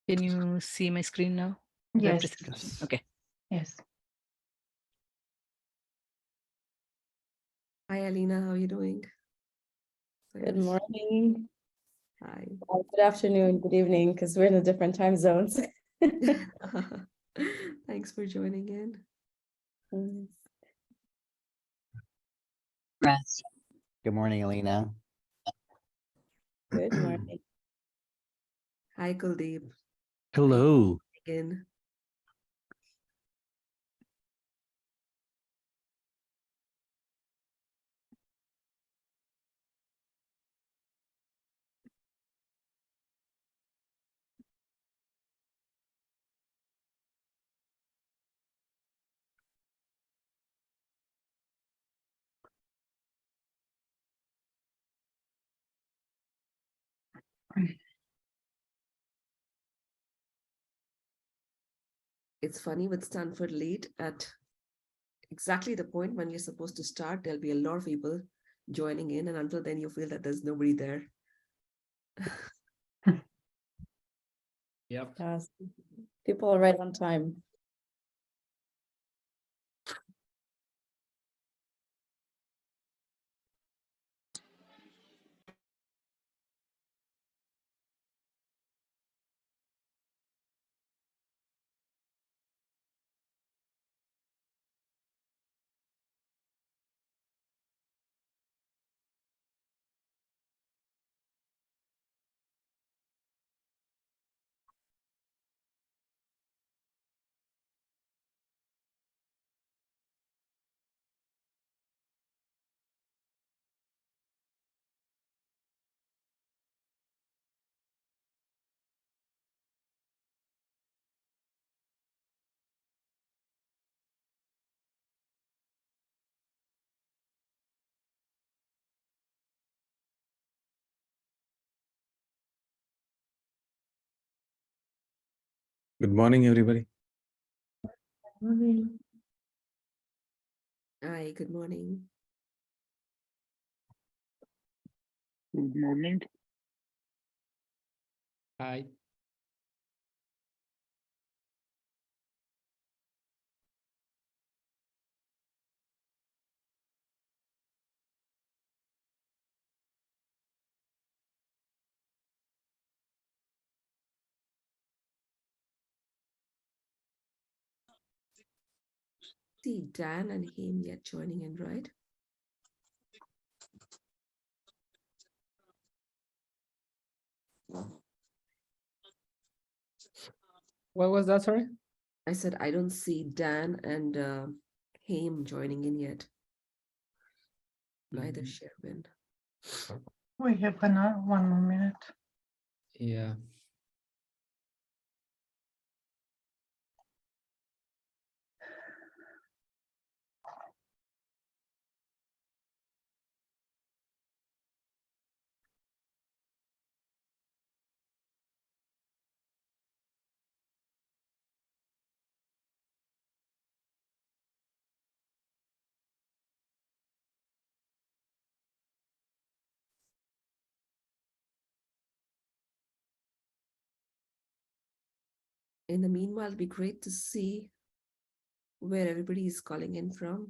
Can you see my screen now? Yes. Yes. Okay. Yes. Hi, Alina. How are you doing? Good morning. Hi. Good afternoon, good evening, because we're in the different time zones. Thanks for joining in. Mm. Good morning, Alina. Good morning. Hi, Kuldeep. Hello. Again. It's funny with Stanford late at exactly the point when you're supposed to start, there'll be a lot of people joining in, and until then you feel that there's nobody there. Yep. Yes. People are right on time. Good morning, everybody. Morning. Hi, good morning. Good morning. Hi. See Dan and him yet joining in, right? What was that, sorry? I said I don't see Dan and him joining in yet. Neither Sherwin. We have another 1 more minute. Yeah. In the meanwhile, it'd be great to see where everybody is calling in from.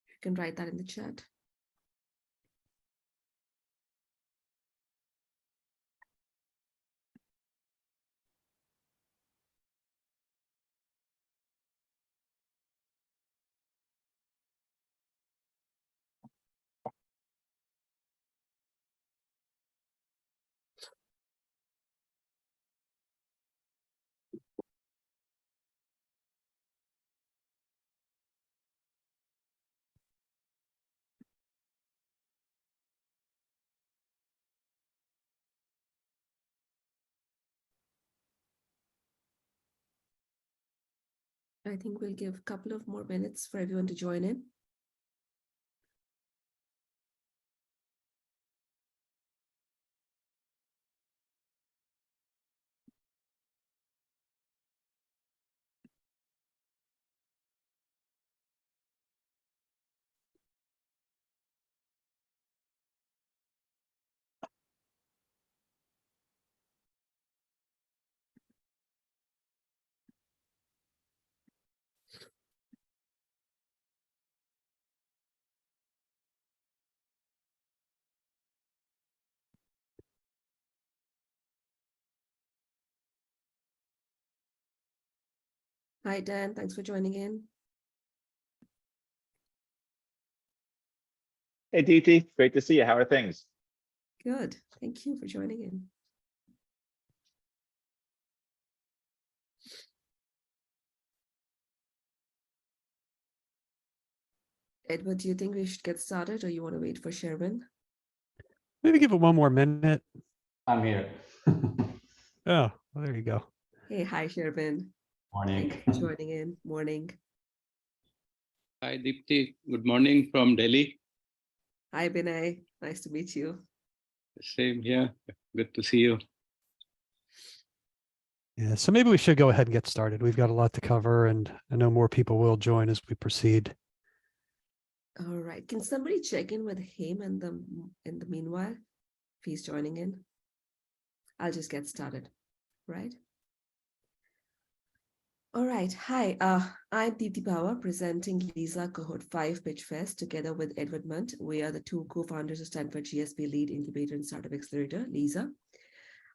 You can write that in the chat. I think we'll give a couple of more minutes for everyone to join in. Hi, Dan. Thanks for joining in. Hey, DT, great to see you. How are things? Good. Thank you for joining in. Edward, do you think we should get started or you want to wait for Sherwin? Maybe give it one more minute. I'm here. Oh, well, there you go. Hey, hi, Sherwin. Morning. Thank you for joining in. Morning. Hi, Deepti. Good morning from Delhi. Hi, Binay. Nice to meet you. Same here. Good to see you. Yeah, so maybe we should go ahead and get started. We've got a lot to cover, and I know more people will join as we proceed. All right. Can somebody check in with him in the meanwhile? If he's joining in. I'll just get started. Right. All right. Hi, I'm Deepti Power presenting Lisa Cohort 5 Pitchfest together with Edward Munt. We are the two co-founders of Stanford GSP Lead Incubator and Startup Accelerator, Lisa.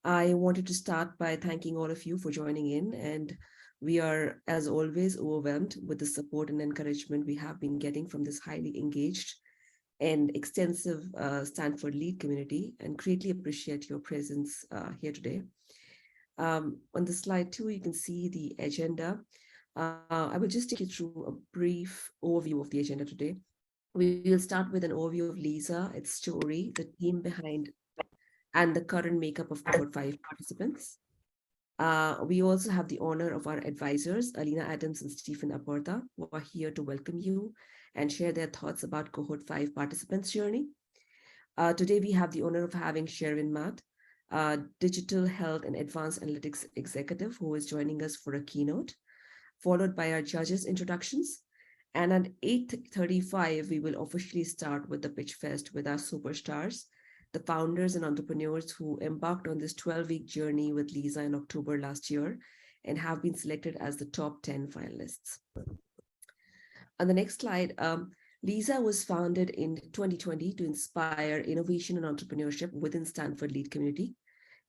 I wanted to start by thanking all of you for joining in, and we are, as always, overwhelmed with the support and encouragement we have been getting from this highly engaged and extensive Stanford Lead community, and greatly appreciate your presence here today. On the slide 2, you can see the agenda. I will just take you through a brief overview of the agenda today. We will start with an overview of Lisa, its story, the team behind, and the current makeup of Cohort 5 participants. We also have the honor of our advisors, Alina Adams and Stephen Aporta, who are here to welcome you and share their thoughts about Cohort 5 participants' journey. Today, we have the honor of having Sherwin Matt, Digital Health and Advanced Analytics Executive, who is joining us for a keynote, followed by our judges' introductions. And at 8:35, we will officially start with the Pitch Fest with our superstars, the founders and entrepreneurs who embarked on this 12-week journey with Lisa in October last year and have been selected as the top 10 finalists. On the next slide, Lisa was founded in 2020 to inspire innovation and entrepreneurship within Stanford Lead community.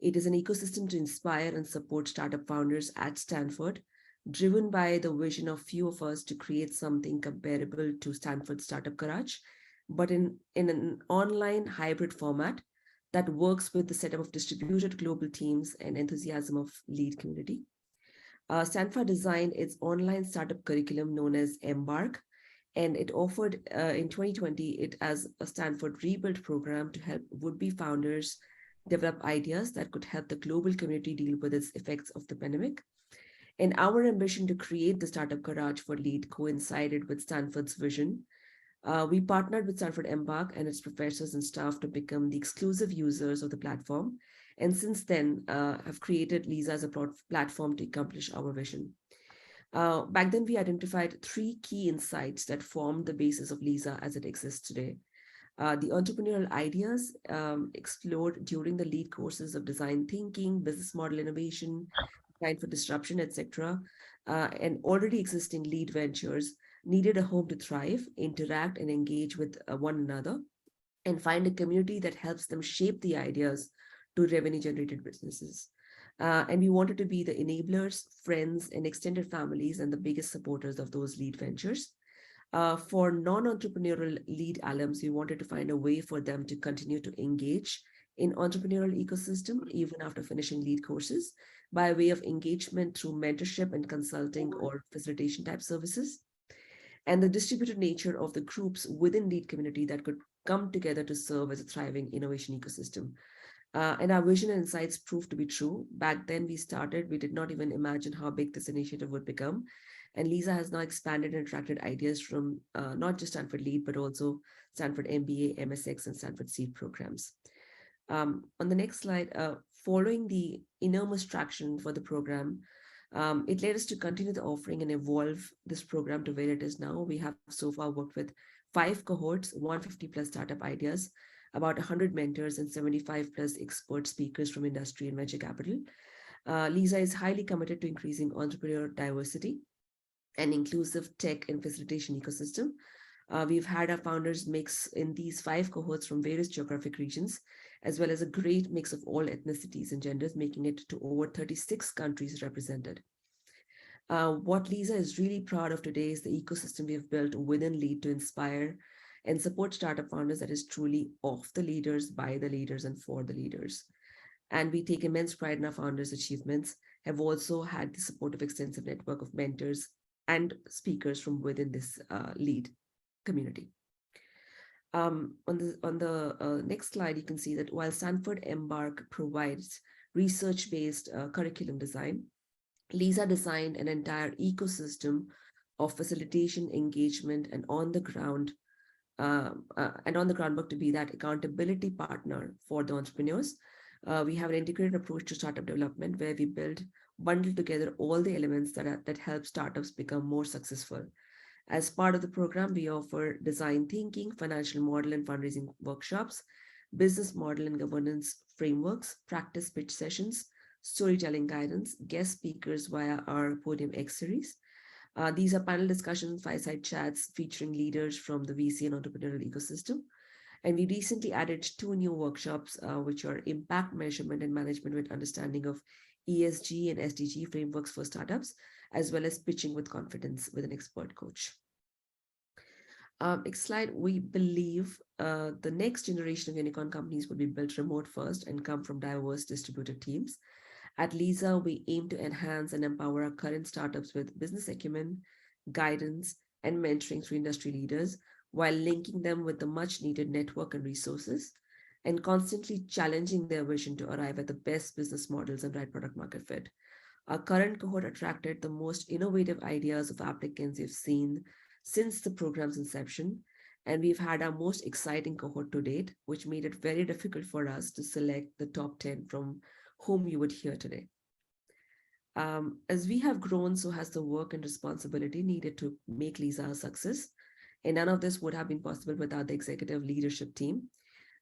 It is an ecosystem to inspire and support startup founders at Stanford, driven by the vision of few of us to create something comparable to Stanford Startup Garage, but in an online hybrid format that works with the setup of distributed global teams and enthusiasm of Lead community. Stanford designed its online startup curriculum known as Embark, and it offered in 2020 it as a Stanford Rebuild program to help would-be founders develop ideas that could help the global community deal with its effects of the pandemic. And our ambition to create the Startup Garage for Lead coincided with Stanford's vision. We partnered with Stanford Embark and its professors and staff to become the exclusive users of the platform. And since then, have created Lisa as a platform to accomplish our vision. Back then, we identified 3 key insights that formed the basis of Lisa as it exists today. The entrepreneurial ideas explored during the lead courses of design thinking, business model innovation, design for disruption, etc., and already existing lead ventures needed a home to thrive, interact, and engage with one another, and find a community that helps them shape the ideas to revenue-generated businesses. And we wanted to be the enablers, friends, and extended families, and the biggest supporters of those lead ventures. For non-entrepreneurial lead alums, we wanted to find a way for them to continue to engage in entrepreneurial ecosystem even after finishing lead courses by way of engagement through mentorship and consulting or facilitation type services. And the distributed nature of the groups within lead community that could come together to serve as a thriving innovation ecosystem. And our vision and insights proved to be true. Back then we started, we did not even imagine how big this initiative would become. And Lisa has now expanded and attracted ideas from not just Stanford Lead, but also Stanford MBA, MSX, and Stanford Seed programs. On the next slide, following the enormous traction for the program, it led us to continue the offering and evolve this program to where it is now. We have so far worked with 5 cohorts, 150 plus startup ideas, about 100 mentors, and 75 plus expert speakers from industry and venture capital. Lisa is highly committed to increasing entrepreneurial diversity and inclusive tech and facilitation ecosystem. We've had our founders mix in these 5 cohorts from various geographic regions, as well as a great mix of all ethnicities and genders, making it to over 36 countries represented. What Lisa is really proud of today is the ecosystem we have built within LEAD to inspire and support startup founders that is truly of the leaders, by the leaders, and for the leaders. And we take immense pride in our founders' achievements, have also had the support of extensive network of mentors and speakers from within this LEAD community. On the next slide, you can see that while Stanford Embark provides research-based curriculum design, Lisa designed an entire ecosystem of facilitation, engagement, and on the ground work to be that accountability partner for the entrepreneurs. We have an integrated approach to startup development where we bundle together all the elements that help startups become more successful. As part of the program, we offer design thinking, financial model and fundraising workshops, business model and governance frameworks, practice pitch sessions, storytelling guidance, guest speakers via our Podium X series. These are panel discussions, fireside chats featuring leaders from the VC and entrepreneurial ecosystem. And we recently added 2 new workshops, which are impact measurement and management with understanding of ESG and SDG frameworks for startups, as well as pitching with confidence with an expert coach. Next slide. We believe the next generation of unicorn companies will be built remote first and come from diverse distributed teams. At Lisa, we aim to enhance and empower our current startups with business acumen, guidance, and mentoring through industry leaders, while linking them with the much needed network and resources, and constantly challenging their vision to arrive at the best business models and right product market fit. Our current cohort attracted the most innovative ideas of applicants we've seen since the program's inception, and we've had our most exciting cohort to date, which made it very difficult for us to select the top 10 from whom you would hear today. As we have grown, so has the work and responsibility needed to make Lisa a success. And none of this would have been possible without the executive leadership team.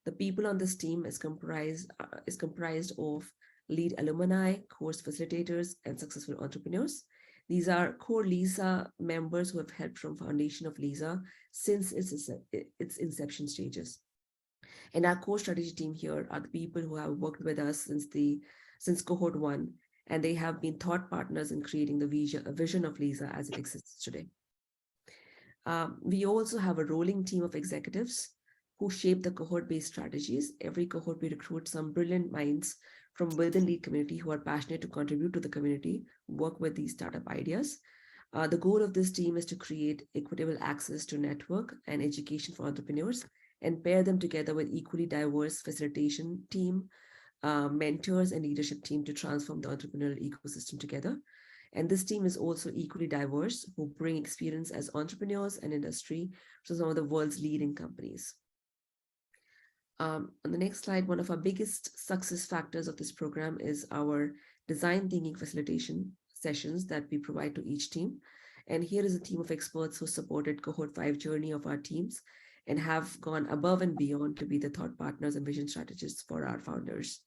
The people on this team is comprised of lead alumni, course facilitators, and successful entrepreneurs. These are core Lisa members who have helped from foundation of Lisa since its inception stages. And our core strategy team here are the people who have worked with us since cohort 1, and they have been thought partners in creating the vision of Lisa as it exists today. We also have a rolling team of executives who shape the cohort-based strategies. Every cohort, we recruit some brilliant minds from within the community who are passionate to contribute to the community, work with these startup ideas. The goal of this team is to create equitable access to network and education for entrepreneurs and pair them together with equally diverse facilitation team, mentors, and leadership team to transform the entrepreneurial ecosystem together. And this team is also equally diverse, who bring experience as entrepreneurs and industry to some of the world's leading companies. On the next slide, one of our biggest success factors of this program is our design thinking facilitation sessions that we provide to each team. And here is a team of experts who supported cohort 5 journey of our teams and have gone above and beyond to be the thought partners and vision strategists for our founders.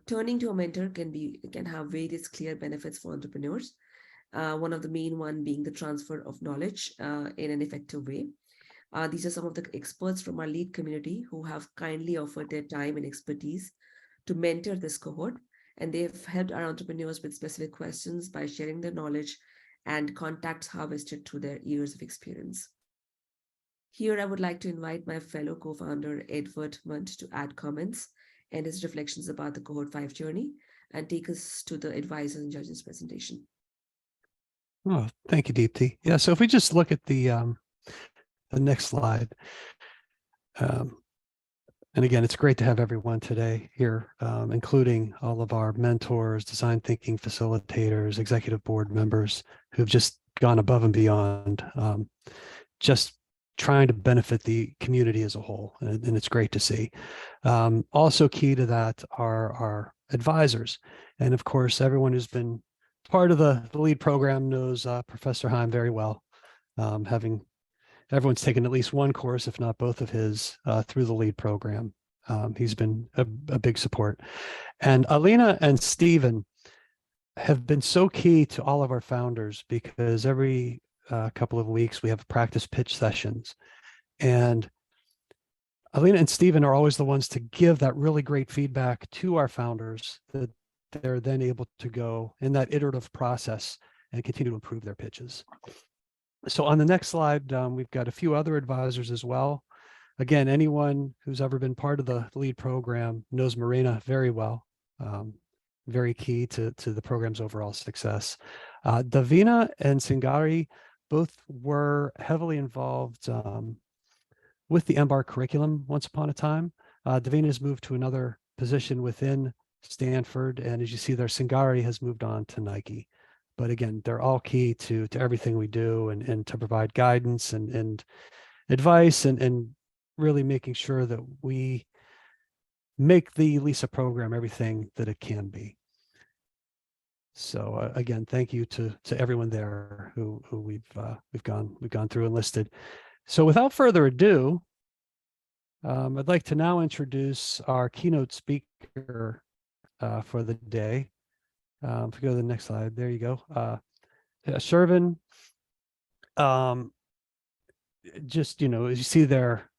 Turning to a mentor can have various clear benefits for entrepreneurs. One of the main one being the transfer of knowledge in an effective way. These are some of the experts from our lead community who have kindly offered their time and expertise to mentor this cohort, and they've helped our entrepreneurs with specific questions by sharing their knowledge and contacts harvested through their years of experience. Here, I would like to invite my fellow co-founder, Edward Munt, to add comments and his reflections about the cohort 5 journey and take us to the advisors and judges presentation. Oh, thank you, Deepti. Yeah, so if we just look at the next slide. And again, it's great to have everyone today here, including all of our mentors, design thinking facilitators, executive board members who've just gone above and beyond, just trying to benefit the community as a whole. And it's great to see. Also key to that are our advisors. And of course, everyone who's been part of the LEAD program knows Professor Heim very well, everyone's taken at least one course, if not both of his, through the LEAD program. He's been a big support. And Alina and Stephen have been so key to all of our founders because every couple of weeks we have practice pitch sessions. And Alina and Stephen are always the ones to give that really great feedback to our founders that they're then able to go in that iterative process and continue to improve their pitches. So on the next slide, we've got a few other advisors as well. Again, anyone who's ever been part of the LEAD program knows Marina very well. Very key to the program's overall success. Davina and Singari both were heavily involved with the MBAR curriculum once upon a time. Davina has moved to another position within Stanford, and as you see there, Singari has moved on to Nike. But again, they're all key to everything we do and to provide guidance and advice and really making sure that we make the LISA program everything that it can be. So again, thank you to everyone there who we've gone through and listed. So without further ado, I'd like to now introduce our keynote speaker for the day. If we go to the next slide, there you go. Shervin, just, you know, as you see there,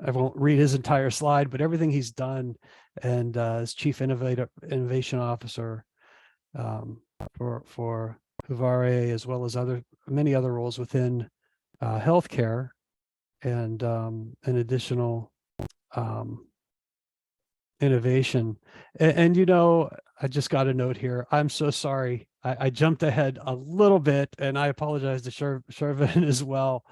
I won't read his entire slide, but everything he's done, and as Chief Innovation Officer for Huvare, as well as many other roles within healthcare, and an additional innovation. And you know, I just got a note here. I'm so sorry. I jumped ahead a little bit, and I apologize to Shervin as well.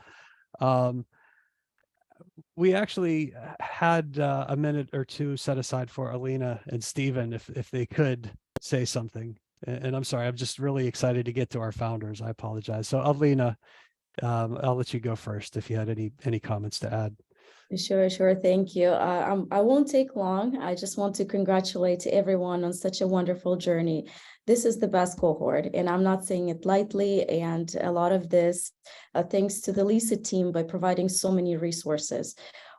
We actually had a minute or two set aside for Alina and Stephen if they could say something. And I'm sorry, I'm just really excited to get to our founders. I apologize. So Alina, I'll let you go first if you had any comments to add. Sure. Thank you. I won't take long. I just want to congratulate everyone on such a wonderful journey. This is the best cohort, and I'm not saying it lightly. And a lot of this, thanks to the LISA team by providing so many resources.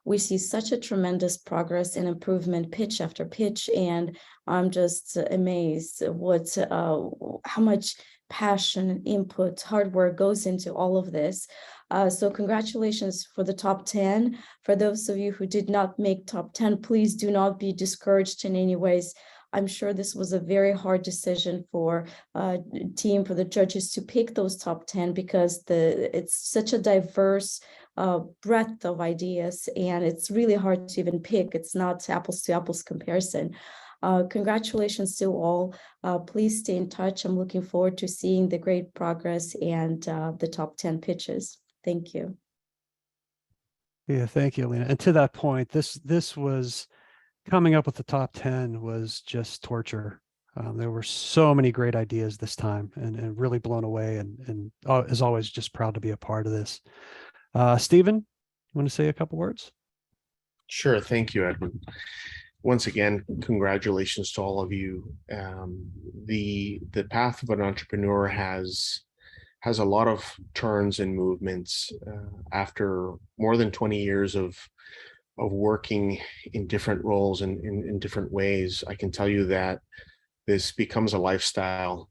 We see such a tremendous progress and improvement pitch after pitch, and I'm just amazed what how much passion, input, hard work goes into all of this. So congratulations for the top 10. For those of you who did not make top 10, please do not be discouraged in any ways. I'm sure this was a very hard decision for team, for the judges to pick those top 10, because it's such a diverse breadth of ideas, and it's really hard to even pick. It's not apples to apples comparison. Congratulations to all. Please stay in touch. I'm looking forward to seeing the great progress and the top 10 pitches. Thank you. Yeah, thank you, Alina. And to that point, this was coming up with the top 10 was just torture. There were so many great ideas this time, and really blown away, and as always, just proud to be a part of this. Stephen, you want to say a couple words? Sure. Thank you, Edward. Once again, congratulations to all of you. The path of an entrepreneur has a lot of turns and movements. After more than 20 years of working in different roles and in different ways, I can tell you that this becomes a lifestyle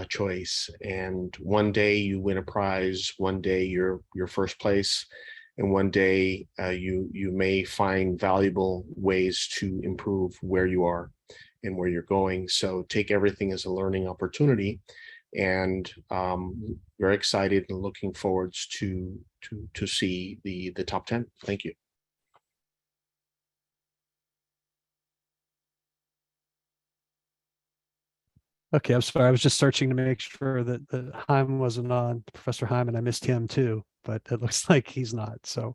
choice. And one day you win a prize, one day you're first place, and one day you may find valuable ways to improve where you are and where you're going. So take everything as a learning opportunity, and very excited and looking forward to see the top 10. Thank you. Okay, I'm sorry. I was just searching to make sure that Heim wasn't on, Professor Heim, and I missed him too, but it looks like he's not. So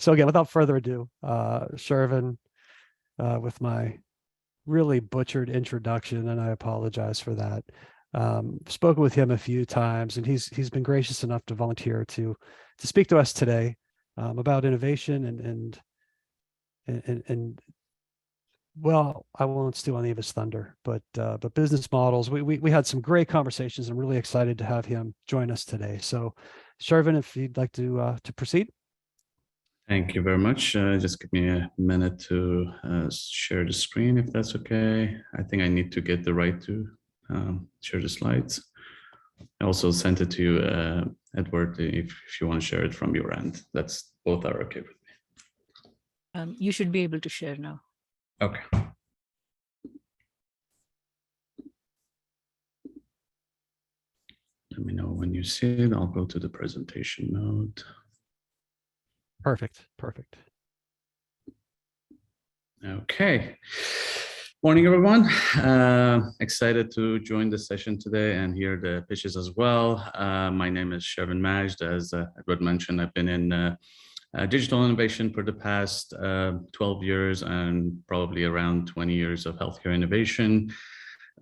again, without further ado, Shervin, with my really butchered introduction, and I apologize for that. Spoken with him a few times, and he's been gracious enough to volunteer to speak to us today about innovation and well, I won't steal any of his thunder, but business models. We had some great conversations. I'm really excited to have him join us today. So, Shervin, if you'd like to proceed. Thank you very much. Just give me a minute to share the screen, if that's okay. I think I need to get the right to share the slides. I also sent it to you, Edward, if you want to share it from your end. That's both are okay with me. You should be able to share now. Okay. me know when you see it. I'll go to the presentation mode. Perfect. Perfect. Okay. Morning, everyone. Excited to join the session today and hear the pitches as well. My name is Shervin Majd. As Edward mentioned, I've been in digital innovation for the past 12 years and probably around 20 years of healthcare innovation.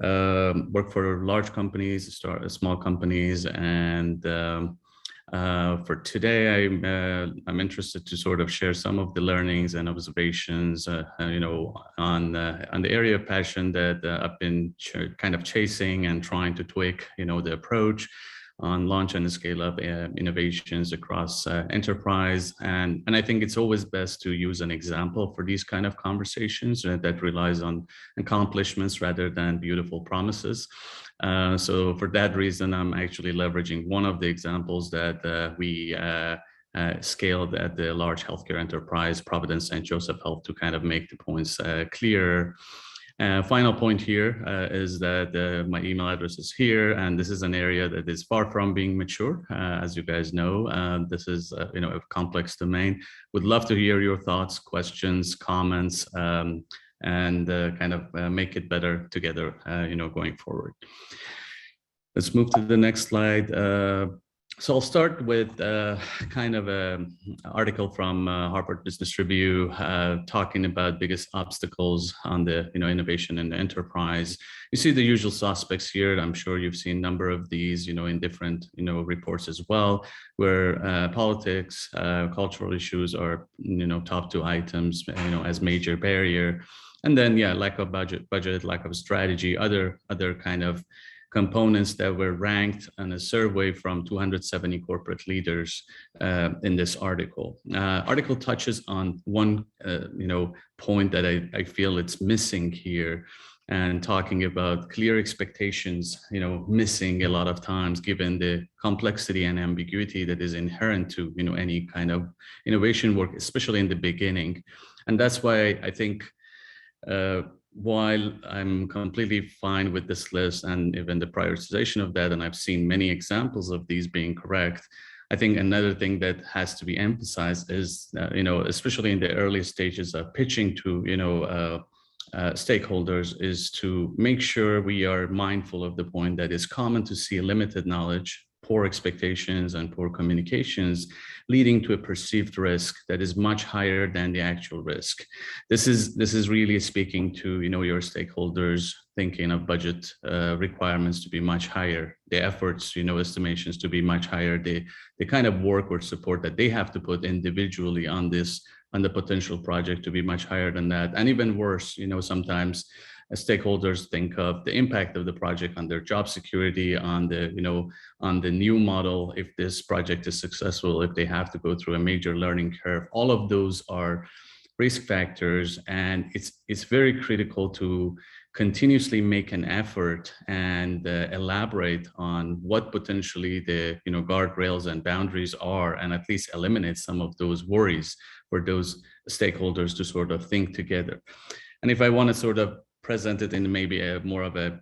Work for large companies, small companies, and for today, I'm interested to sort of share some of the learnings and observations, on the area of passion that I've been kind of chasing and trying to tweak, the approach on launch and scale up innovations across enterprise. And I think it's always best to use an example for these kind of conversations that relies on accomplishments rather than beautiful promises. So for that reason, I'm actually leveraging one of the examples that we scaled at the large healthcare enterprise, Providence St. Joseph Health, to kind of make the points clearer. Final point here is that my email address is here, and this is an area that is far from being mature. As you guys know, this is a complex domain. Would love to hear your thoughts, questions, comments, and kind of make it better together, going forward. Let's move to the next slide. So I'll start with kind of an article from Harvard Business Review talking about biggest obstacles on the innovation in the enterprise. You see the usual suspects here. I'm sure you've seen a number of these in different reports as well, where politics, cultural issues are top two items as major barrier, and then lack of budget, lack of strategy, other kind of components that were ranked on a survey from 270 corporate leaders in this article. Article touches on one point that I feel it's missing here, and talking about clear expectations, missing a lot of times given the complexity and ambiguity that is inherent to any kind of innovation work, especially in the beginning. And that's why I think while I'm completely fine with this list and even the prioritization of that, and I've seen many examples of these being correct, I think another thing that has to be emphasized is, especially in the early stages of pitching to, stakeholders, is to make sure we are mindful of the point that it's common to see limited knowledge, poor expectations, and poor communications leading to a perceived risk that is much higher than the actual risk. This is really speaking to your stakeholders thinking of budget requirements to be much higher, the efforts estimations to be much higher, the kind of work or support that they have to put individually on the potential project to be much higher than that. And even worse, sometimes stakeholders think of the impact of the project on their job security, on the new model, if this project is successful, if they have to go through a major learning curve. All of those are risk factors, and it's very critical to continuously make an effort and elaborate on what potentially the guardrails and boundaries are, and at least eliminate some of those worries for those stakeholders to sort of think together. And if I want to sort of present it in maybe a more of a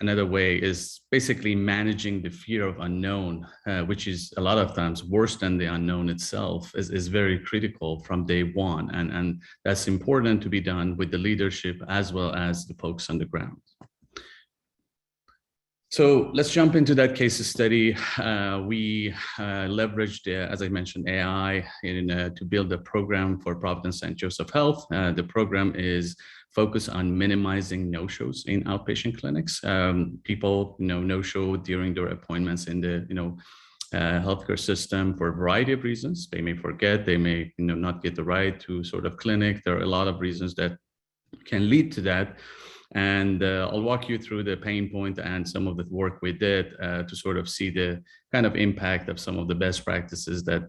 another way, is basically managing the fear of unknown, which is a lot of times worse than the unknown itself, is very critical from day one. And that's important to be done with the leadership as well as the folks on the ground. So let's jump into that case study. We leveraged, as I mentioned, AI to build a program for Providence St. Joseph Health. The program is focused on minimizing no-shows in outpatient clinics. People, no-show during their appointments in the, healthcare system for a variety of reasons. They may forget, they may, not get the right to sort of clinic. There are a lot of reasons that can lead to that. And I'll walk you through the pain point and some of the work we did to sort of see the kind of impact of some of the best practices that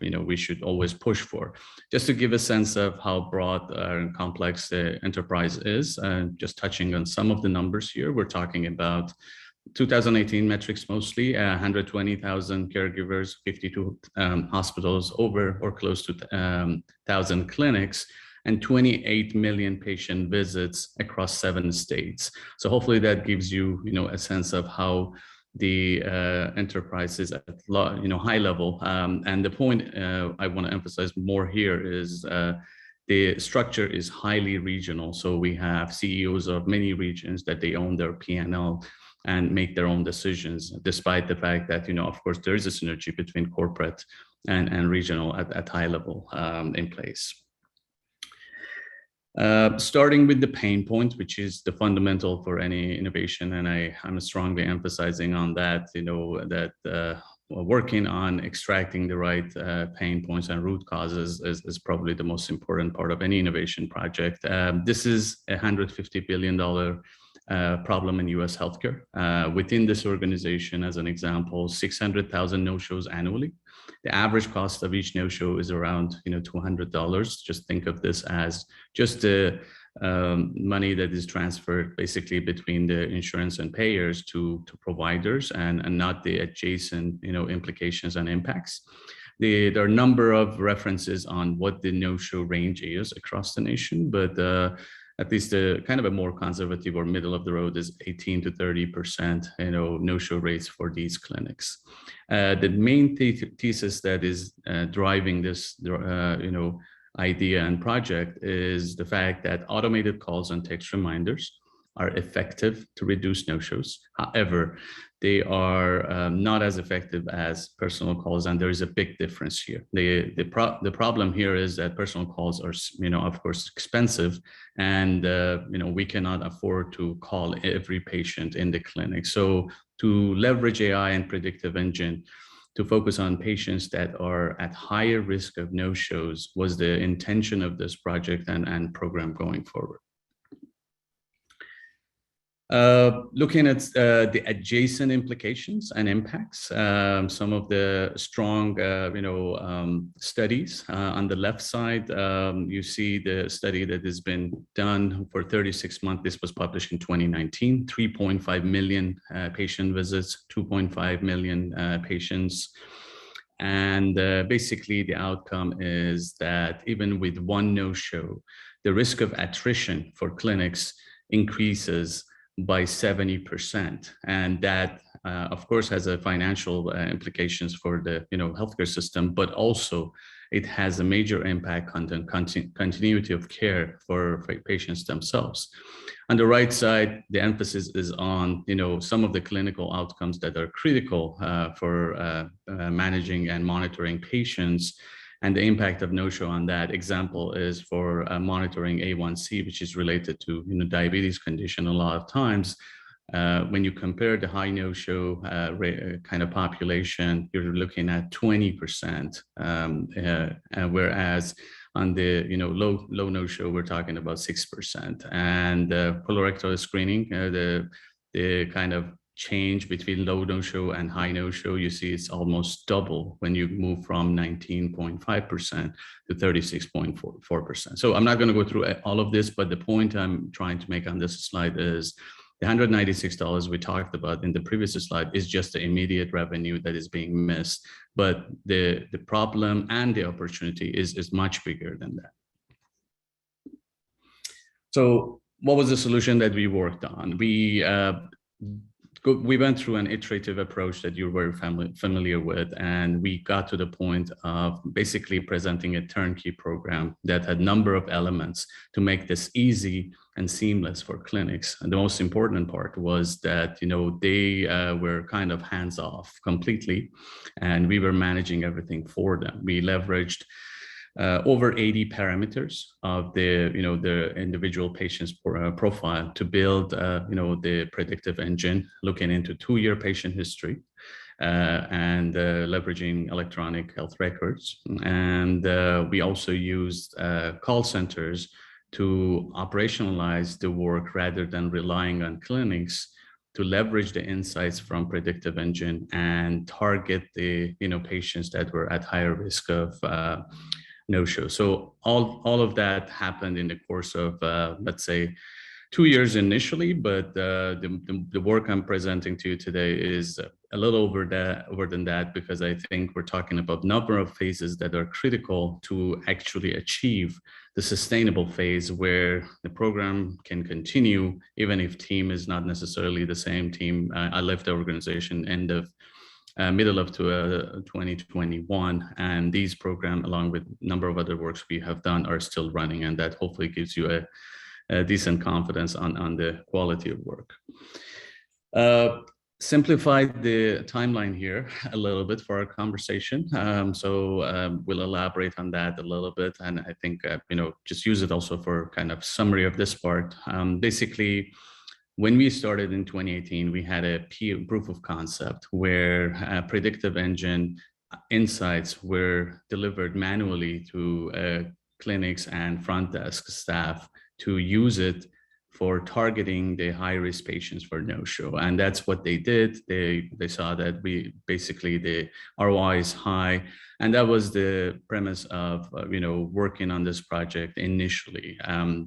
we should always push for. Just to give a sense of how broad and complex the enterprise is, just touching on some of the numbers here, we're talking about 2018 metrics mostly, 120,000 caregivers, 52 hospitals, over or close to 1,000 clinics, and 28 million patient visits across 7 states. So hopefully that gives you, a sense of how the enterprises at high level. And the point I want to emphasize more here is the structure is highly regional. So we have CEOs of many regions that they own their P&L and make their own decisions, despite the fact that, of course, there is a synergy between corporate and regional at high level in place. Starting with the pain point, which is the fundamental for any innovation, and I'm strongly emphasizing on that, working on extracting the right pain points and root causes is probably the most important part of any innovation project. This is a $150 billion problem in US healthcare. Within this organization, as an example, 600,000 no-shows annually. The average cost of each no-show is around $200. Just think of this as just the money that is transferred basically between the insurance and payers to providers, and not the adjacent implications and impacts. There are a number of references on what the no-show range is across the nation, but at least a kind of a more conservative or middle of the road is 18 to 30%, no-show rates for these clinics. The main thesis that is driving this, idea and project is the fact that automated calls and text reminders are effective to reduce no-shows. However, they are not as effective as personal calls, and there is a big difference here. The problem here is that personal calls are, of course, expensive, and we cannot afford to call every patient in the clinic. So to leverage AI and predictive engine to focus on patients that are at higher risk of no-shows was the intention of this project and program going forward. Looking at the adjacent implications and impacts, some of the strong, studies. On the left side, you see the study that has been done for 36 months. This was published in 2019, 3.5 million patient visits, 2.5 million patients. And basically the outcome is that even with one no-show, the risk of attrition for clinics increases by 70%. And that, of course, has a financial implications for the healthcare system, but also it has a major impact on the continuity of care for patients themselves. On the right side, the emphasis is on some of the clinical outcomes that are critical for managing and monitoring patients. And the impact of no-show on that example is for monitoring A1C, which is related to diabetes condition. A lot of times, when you compare the high no-show kind of population, you're looking at 20%, whereas on the low no-show, we're talking about 6%. And colorectal screening, the kind of change between low no-show and high no-show, you see it's almost double when you move from 19.5% to 36.4%. So I'm not going to go through all of this, but the point I'm trying to make on this slide is the $196 we talked about in the previous slide is just the immediate revenue that is being missed, but the problem and the opportunity is much bigger than that. So what was the solution that we worked on? We went through an iterative approach that you're very familiar with, and we got to the point of basically presenting a turnkey program that had a number of elements to make this easy and seamless for clinics. And the most important part was that they were kind of hands off completely, and we were managing everything for them. We leveraged over 80 parameters of the individual patient's profile to build the predictive engine, looking into 2-year patient history and leveraging electronic health records. And we also used call centers to operationalize the work rather than relying on clinics to leverage the insights from predictive engine and target the patients that were at higher risk of no-show. So all of that happened in the course of, let's say, 2 years initially, but the work I'm presenting to you today is a little over than that, because I think we're talking about number of phases that are critical to actually achieve the sustainable phase where the program can continue, even if team is not necessarily the same team. I left the organization middle of 2021, and these program, along with a number of other works we have done, are still running, and that hopefully gives you a decent confidence on the quality of work. Simplified the timeline here a little bit for our conversation. We'll elaborate on that a little bit. And I think, just use it also for kind of summary of this part. Basically, when we started in 2018, we had a proof of concept where predictive engine insights were delivered manually to clinics and front desk staff to use it for targeting the high-risk patients for no-show. And that's what they did. They saw that the ROI is high. And that was the premise of working on this project initially.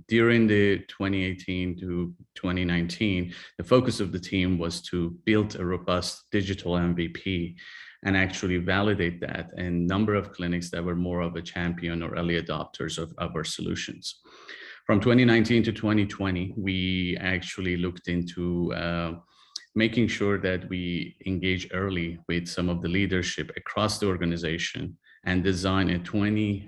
During the 2018 to 2019, the focus of the team was to build a robust digital MVP and actually validate that in a number of clinics that were more of a champion or early adopters of our solutions. From 2019 to 2020, we actually looked into making sure that we engage early with some of the leadership across the organization and design a 20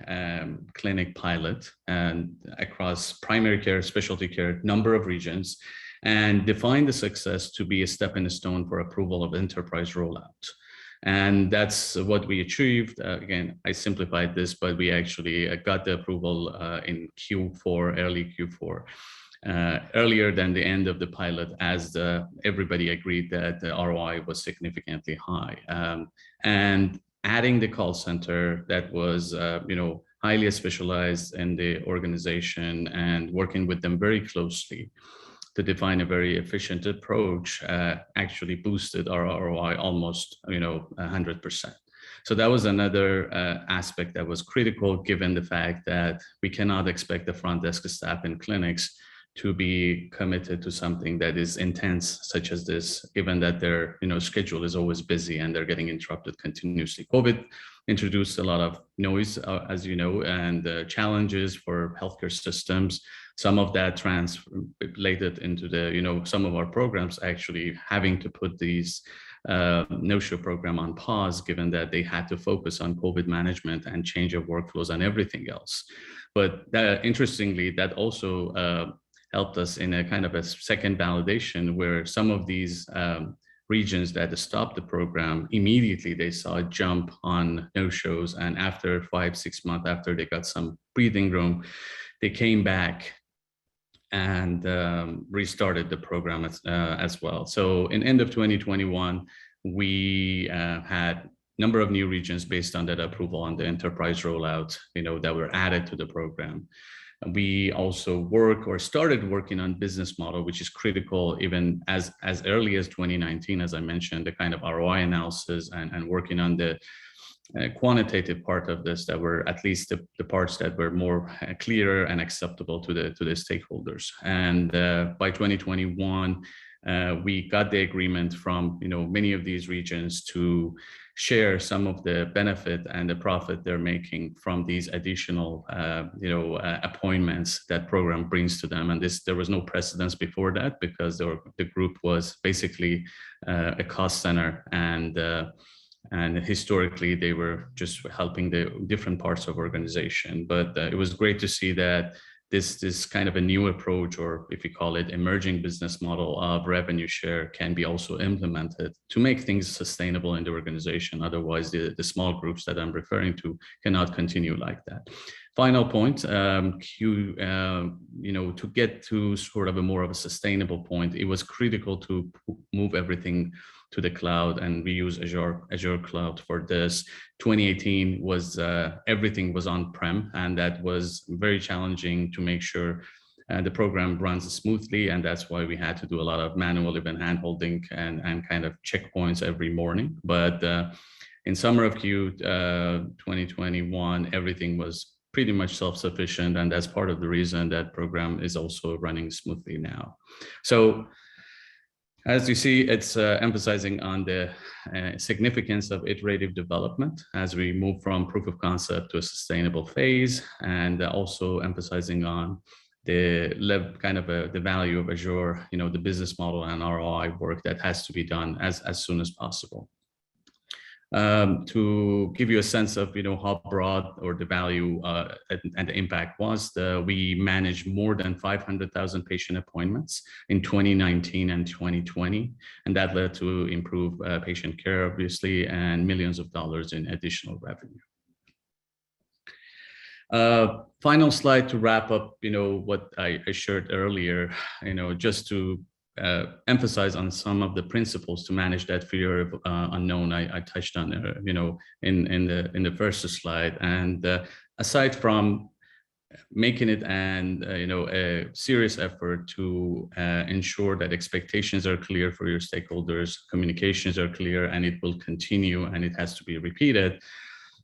clinic pilot and across primary care, specialty care, number of regions, and define the success to be a stepping stone for approval of enterprise rollout. And that's what we achieved. Again, I simplified this, but we actually got the approval in Q4, early Q4, earlier than the end of the pilot, as everybody agreed that the ROI was significantly high. And adding the call center that was, highly specialized in the organization and working with them very closely to define a very efficient approach actually boosted our ROI almost 100%. So that was another aspect that was critical, given the fact that we cannot expect the front desk staff in clinics to be committed to something that is intense such as this, given that their schedule is always busy and they're getting interrupted continuously. COVID introduced a lot of noise, as you know, and challenges for healthcare systems. Some of that translated into the, some of our programs actually having to put these no-show program on pause, given that they had to focus on COVID management and change of workflows and everything else. But interestingly, that also helped us in a kind of a second validation, where some of these regions that stopped the program, immediately they saw a jump on no-shows, and after 5-6 months after they got some breathing room, they came back and restarted the program as well. So in end of 2021, we had number of new regions based on that approval on the enterprise rollout, that were added to the program. We also started working on business model, which is critical even as early as 2019, as I mentioned, the kind of ROI analysis and working on the quantitative part of this, that were at least the parts that were more clearer and acceptable to the stakeholders. And by 2021, we got the agreement from many of these regions to share some of the benefit and the profit they're making from these additional appointments that program brings to them. And there was no precedence before that, because the group was basically a cost center, and historically they were just helping the different parts of organization. But it was great to see that this kind of a new approach, or if you call it emerging business model of revenue share, can be also implemented to make things sustainable in the organization. Otherwise, the small groups that I'm referring to cannot continue like that. Final point, to get to sort of a more of a sustainable point, it was critical to move everything to the cloud, and we use Azure Cloud for this. 2018 was everything was on-prem, and that was very challenging to make sure the program runs smoothly, and that's why we had to do a lot of manual event handholding and kind of checkpoints every morning. But in summer of 2021, everything was pretty much self-sufficient, and that's part of the reason that program is also running smoothly now. So As you see, it's emphasizing on the significance of iterative development as we move from proof of concept to a sustainable phase, and also emphasizing on the the value of Azure, the business model and ROI work that has to be done as soon as possible. To give you a sense of how broad or the value and the impact was, we managed more than 500,000 patient appointments in 2019 and 2020, and that led to improved patient care, obviously, and millions of dollars in additional revenue. Final slide to wrap up, what I shared earlier, just to emphasize on some of the principles to manage that fear of unknown. I touched on in the first slide, and aside from making it a serious effort to ensure that expectations are clear for your stakeholders, communications are clear, and it will continue and it has to be repeated.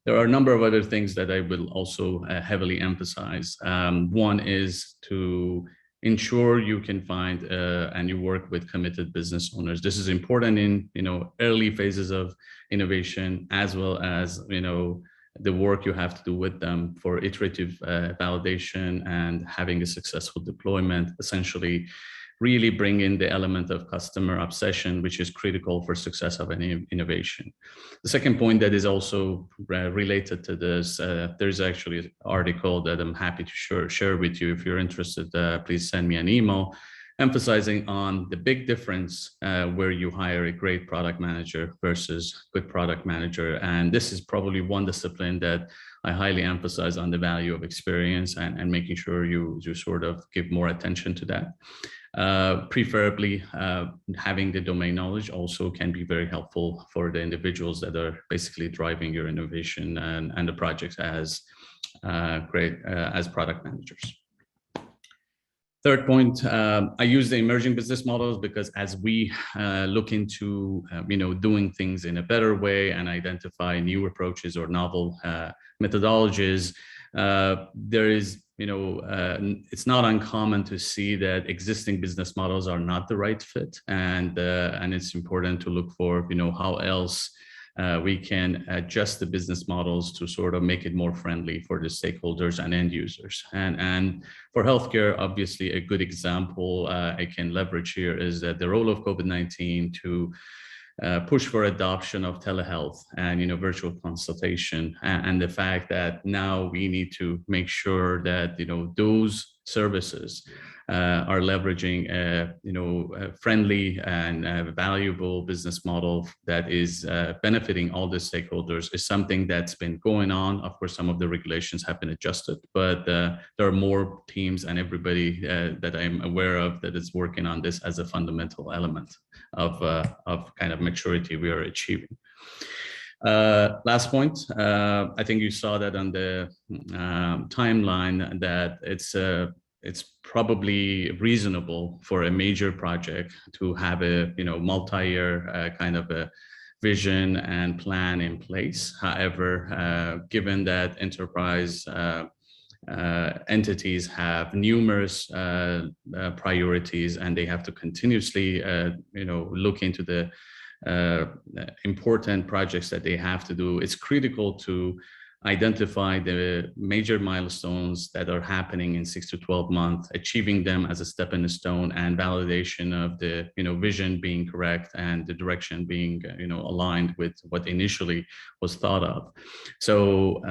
There are a number of other things that I will also heavily emphasize. One is to ensure you can find and you work with committed business owners. This is important in early phases of innovation, as well as the work you have to do with them for iterative validation and having a successful deployment. Essentially, really bring in the element of customer obsession, which is critical for success of any innovation. The second point that is also related to this, there's actually an article that I'm happy to share with you. If you're interested, please send me an email, emphasizing on the big difference where you hire a great product manager versus good product manager. And this is probably one discipline that I highly emphasize on the value of experience and making sure you sort of give more attention to that. Preferably having the domain knowledge also can be very helpful for the individuals that are basically driving your innovation and the projects as as product managers. Third point, I use the emerging business models because as we look into doing things in a better way and identify new approaches or novel methodologies, there is it's not uncommon to see that existing business models are not the right fit, and it's important to look for how else we can adjust the business models to sort of make it more friendly for the stakeholders and end users. And for healthcare, obviously a good example I can leverage here is that the role of COVID-19 to push for adoption of telehealth and virtual consultation, and the fact that now we need to make sure that those services are leveraging a friendly and valuable business model that is benefiting all the stakeholders is something that's been going on. Of course, some of the regulations have been adjusted, but there are more teams and everybody that I'm aware of that is working on this as a fundamental element of kind of maturity we are achieving. Last point, I think you saw that on the timeline that it's probably reasonable for a major project to have a multi-year kind of a vision and plan in place. However, given that enterprise entities have numerous priorities and they have to continuously look into the important projects that they have to do, it's critical to identify the major milestones that are happening in 6 to 12 months, achieving them as a stepping stone, and validation of the vision being correct and the direction being aligned with what initially was thought of. So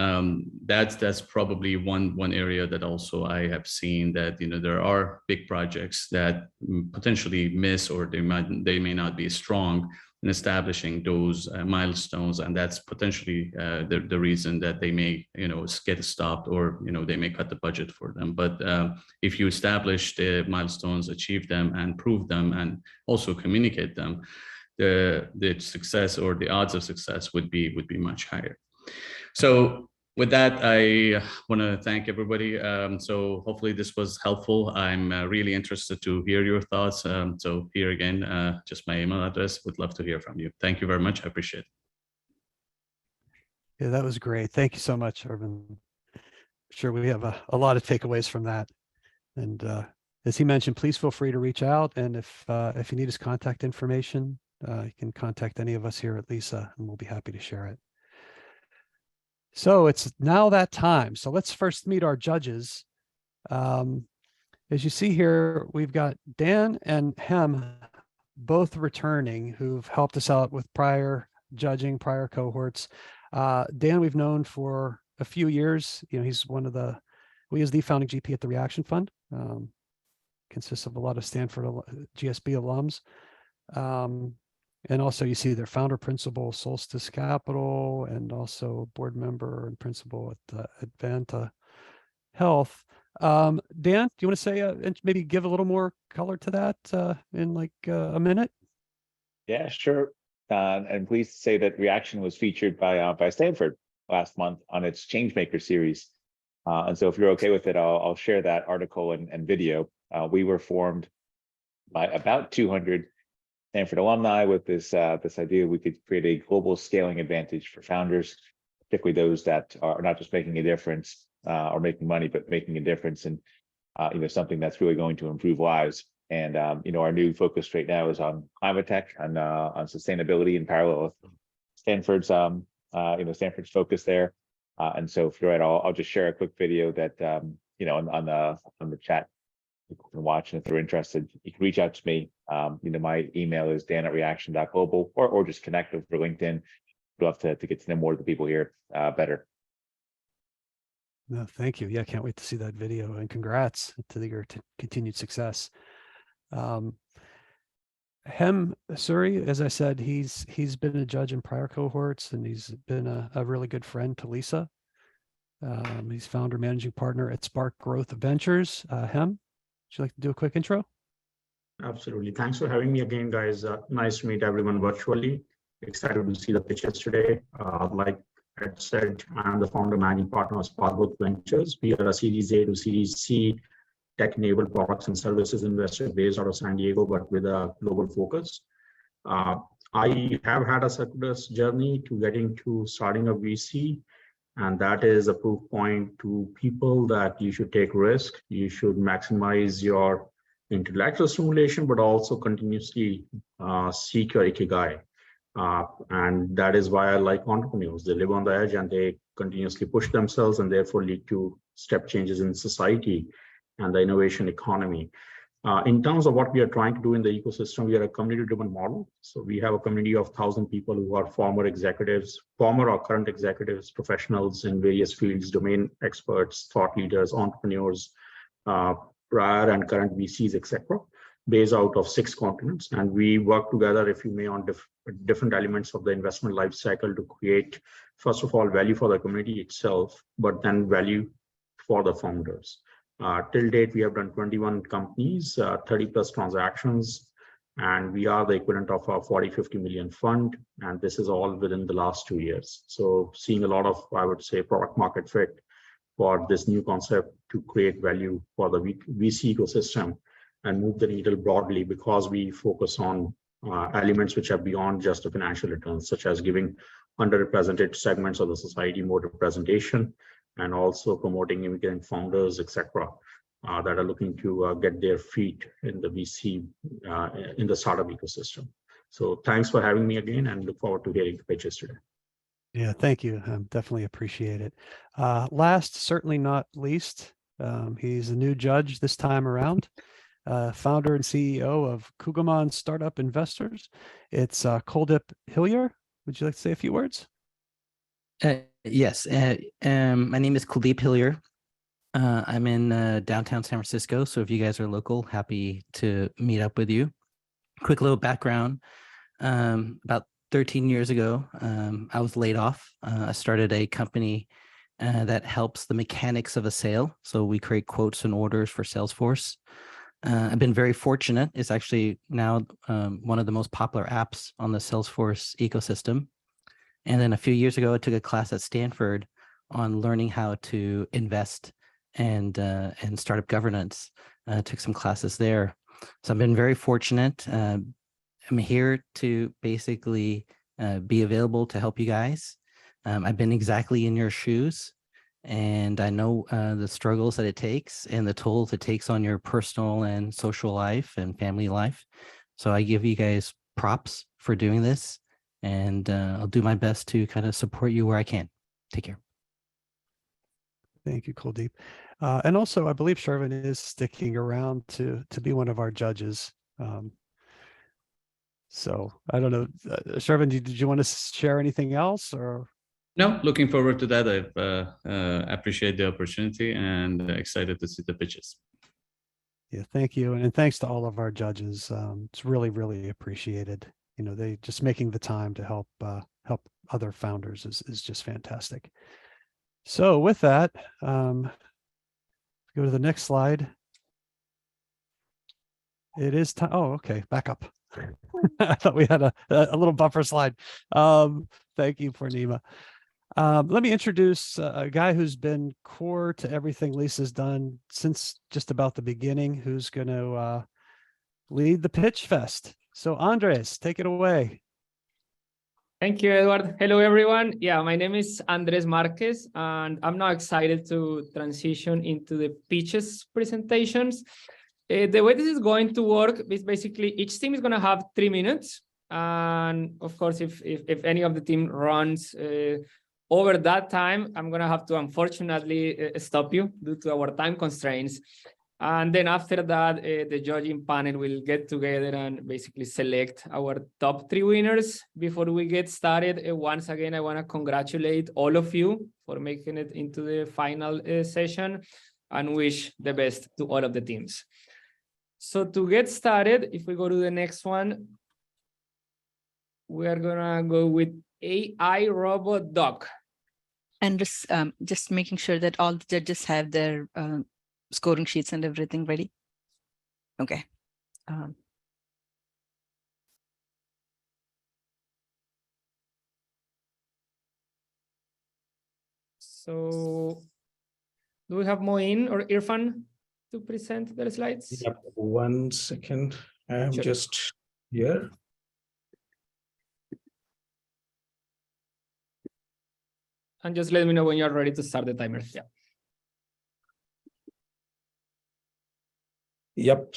that's probably one area that also I have seen that there are big projects that potentially miss, or they may not be strong in establishing those milestones, and that's potentially the reason that they may get stopped, or they may cut the budget for them. But if you establish the milestones, achieve them and prove them, and also communicate them, the success or the odds of success would be much higher. So with that, I want to thank everybody. So hopefully this was helpful. I'm really interested to hear your thoughts. So here again, just my email address. Would love to hear from you. Thank you very much. I appreciate it. Yeah, that was great. Thank you so much, Arvind. I'm sure we have a lot of takeaways from that. And as he mentioned, please feel free to reach out. And if you need his contact information, you can contact any of us here at Lisa, and we'll be happy to share it. So it's now that time. So let's first meet our judges. As you see here, we've got Dan and Hem both returning, who've helped us out with prior judging, prior cohorts. Dan, we've known for a few years. You know, he's he's the founding GP at the Reaction Fund. Consists of a lot of Stanford GSB alums. And also you see their founder principal, Solstice Capital, and also board member and principal at Advanta Health. Dan, do you want to say and maybe give a little more color to that in like a minute? Yeah, sure. And pleased to say that Reaction was featured by Stanford last month on its Changemaker series. And so if you're okay with it, I'll share that article and video. We were formed by about 200 Stanford alumni with this idea we could create a global scaling advantage for founders, particularly those that are not just making a difference or making money, but making a difference in something that's really going to improve lives. And our new focus right now is on climate tech, on sustainability in parallel with Stanford's Stanford's focus there. And so if you're right, I'll just share a quick video that on the chat you can watch, and if they're interested, you can reach out to me. My email is dan@reaction.global, or just connect over LinkedIn. We'd love to get to know more of the people here better. No, thank you. Yeah, can't wait to see that video, and congrats to your continued success. Hem Suri, as I said, he's been a judge in prior cohorts, and he's been a really good friend to Lisa. He's founder, managing partner at Spark Growth Ventures. Hem, would you like to do a quick intro? Absolutely. Thanks for having me again, guys. Nice to meet everyone virtually. Excited to see the pitches today. Like I said, I'm the founder, managing partner of Spark Growth Ventures. We are a Series A to Series C tech-enabled products and services investor based out of San Diego, but with a global focus. I have had a circuitous journey to getting to starting a VC, and that is a proof point to people that you should take risk. You should maximize your intellectual stimulation, but also continuously seek your ikigai. And that is why I like entrepreneurs. They live on the edge and they continuously push themselves, and therefore lead to step changes in society and the innovation economy. In terms of what we are trying to do in the ecosystem, we are a community-driven model. So we have a community of 1,000 people who are former executives, former or current executives, professionals in various fields, domain experts, thought leaders, entrepreneurs, prior and current VCs, etc., based out of 6 continents. And we work together, if you may, on different elements of the investment life cycle to create, first of all, value for the community itself, but then value for the founders. Till date, we have done 21 companies, 30 plus transactions, and we are the equivalent of a 40-50 million fund. And this is all within the last 2 years. So seeing a lot of, I would say, product market fit for this new concept to create value for the VC ecosystem and move the needle broadly, because we focus on elements which are beyond just the financial returns, such as giving underrepresented segments of the society more representation, and also promoting immigrant founders, etc., that are looking to get their feet in the VC, in the startup ecosystem. So thanks for having me again, and look forward to hearing the pitches today. Yeah, thank you. Definitely appreciate it. Last, certainly not least, he's a new judge this time around. Founder and CEO of Kugelman Startup Investors. It's Kuldip Hillier. Would you like to say a few words? Yes. My name is Kuldip Hillier. I'm in downtown San Francisco. So if you guys are local, happy to meet up with you. Quick little background. About 13 years ago, I was laid off. I started a company that helps the mechanics of a sale. So we create quotes and orders for Salesforce. I've been very fortunate. It's actually now one of the most popular apps on the Salesforce ecosystem. And then a few years ago, I took a class at Stanford on learning how to invest and startup governance. Took some classes there. So I've been very fortunate. I'm here to basically be available to help you guys. I've been exactly in your shoes. And I know the struggles that it takes and the tolls it takes on your personal and social life and family life. So I give you guys props for doing this, and I'll do my best to kind of support you where I can. Take care. Thank you, Kuldeep. And also, I believe Shervin is sticking around to be one of our judges. So I don't know, Shervin, did you want to share anything else, or? No, looking forward to that. I appreciate the opportunity and excited to see the pitches. Yeah, thank you. And thanks to all of our judges. It's really, really appreciated. You know, they just making the time to help other founders is just fantastic. So with that, go to the next slide. It is time. Oh, okay. Back up. I thought we had a little buffer slide. Thank you, Purnima. Let me introduce a guy who's been core to everything Lisa's done since just about the beginning, who's going to lead the Pitchfest. So Andres, take it away. Thank you, Edward. Hello, everyone. Yeah, my name is Andres Marquez, and I'm now excited to transition into the pitches presentations. The way this is going to work is basically each team is going to have 3 minutes. And of course, if any of the team runs over that time, I'm going to have to unfortunately stop you due to our time constraints. And then after that, the judging panel will get together and basically select our top 3 winners. Before we get started, once again, I want to congratulate all of you for making it into the final session and wish the best to all of the teams. So to get started, if we go to the next one, we are going to go with AI Robot Doc. And just making sure that all the judges have their scoring sheets and everything ready. Okay. So do we have Moin or Irfan to present their slides? Yep, 1 second. I'm Sure. just here. And just let me know when you're ready to start the timer. Yeah. Yep.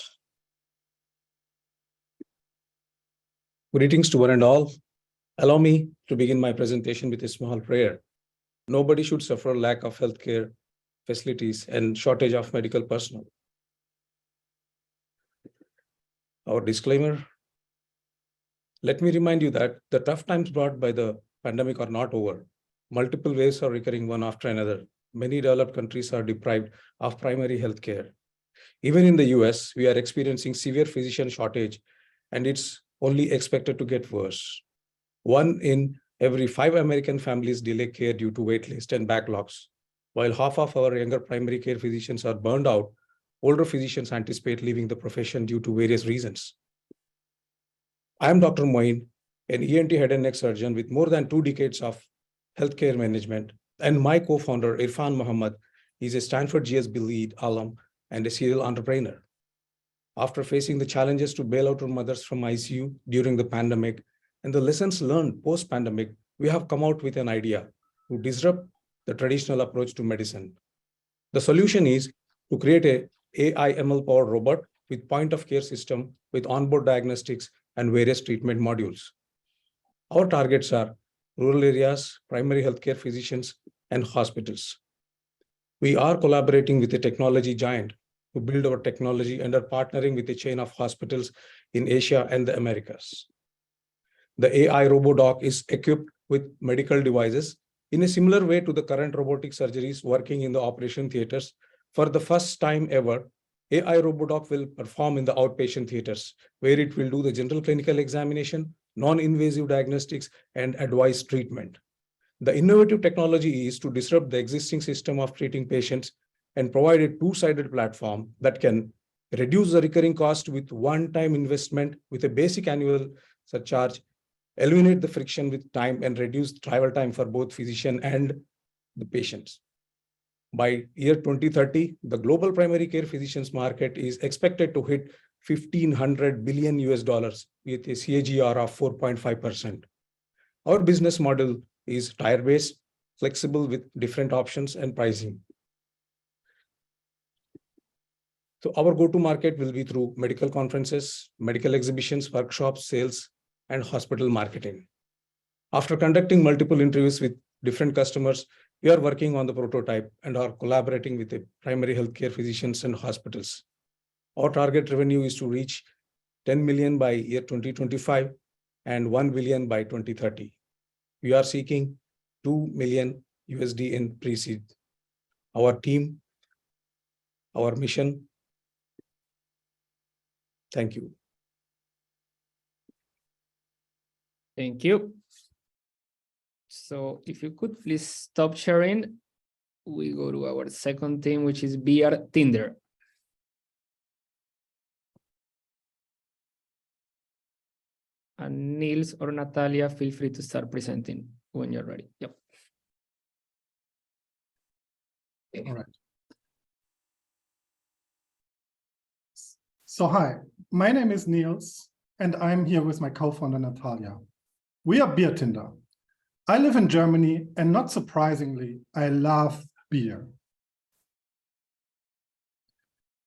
Greetings to one and all. Allow me to begin my presentation with a small prayer. Nobody should suffer lack of healthcare facilities and shortage of medical personnel. Our disclaimer. Let me remind you that the tough times brought by the pandemic are not over. Multiple waves are recurring one after another. Many developed countries are deprived of primary health care. Even in the US, we are experiencing severe physician shortage, and it's only expected to get worse. 1 in every 5 American families delay care due to wait list and backlogs. While half of our younger primary care physicians are burned out, older physicians anticipate leaving the profession due to various reasons. I am Dr. Moin, an ENT head and neck surgeon with more than 2 decades of healthcare management, and my co-founder, Irfan Muhammad, is a Stanford GSB lead alum and a serial entrepreneur. After facing the challenges to bail out our mothers from ICU during the pandemic and the lessons learned post-pandemic, we have come out with an idea to disrupt the traditional approach to medicine. The solution is to create a AI ML-powered robot with point-of-care system with onboard diagnostics and various treatment modules. Our targets are rural areas, primary healthcare physicians, and hospitals. We are collaborating with a technology giant to build our technology and are partnering with a chain of hospitals in Asia and the Americas. The AI RoboDoc is equipped with medical devices in a similar way to the current robotic surgeries working in the operation theaters. For the first time ever, AI RoboDoc will perform in the outpatient theaters, where it will do the general clinical examination, non-invasive diagnostics, and advised treatment. The innovative technology is to disrupt the existing system of treating patients and provide a two-sided platform that can reduce the recurring cost with one-time investment with a basic annual surcharge, eliminate the friction with time, and reduce travel time for both physician and the patients. By year 2030, the global primary care physicians market is expected to hit $1,500 billion with a CAGR of 4.5%. Our business model is tire-based, flexible with different options and pricing. So our go-to market will be through medical conferences, medical exhibitions, workshops, sales, and hospital marketing. After conducting multiple interviews with different customers, we are working on the prototype and are collaborating with the primary healthcare physicians and hospitals. Our target revenue is to reach 10 million by year 2025 and 1 billion by 2030. We are seeking 2 million USD in pre-seed. Our team, our mission. Thank you. Thank you. So if you could please stop sharing, we go to our second theme, which is Beer Tinder. And Niels or Natalia, feel free to start presenting when you're ready. Yep. All right. So hi, my name is Niels, and I'm here with my co-founder Natalia. We are Beer Tinder. I live in Germany, and not surprisingly, I love beer.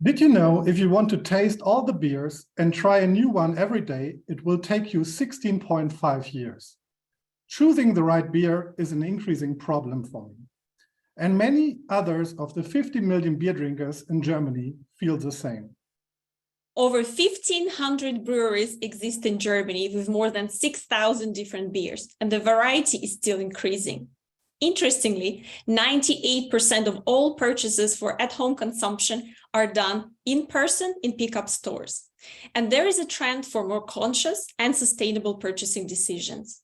Did you know if you want to taste all the beers and try a new one every day, it will take you 16.5 years. Choosing the right beer is an increasing problem for me. And many others of the 50 million beer drinkers in Germany feel the same. Over 1,500 breweries exist in Germany with more than 6,000 different beers, and the variety is still increasing. Interestingly, 98% of all purchases for at-home consumption are done in person in pickup stores. And there is a trend for more conscious and sustainable purchasing decisions.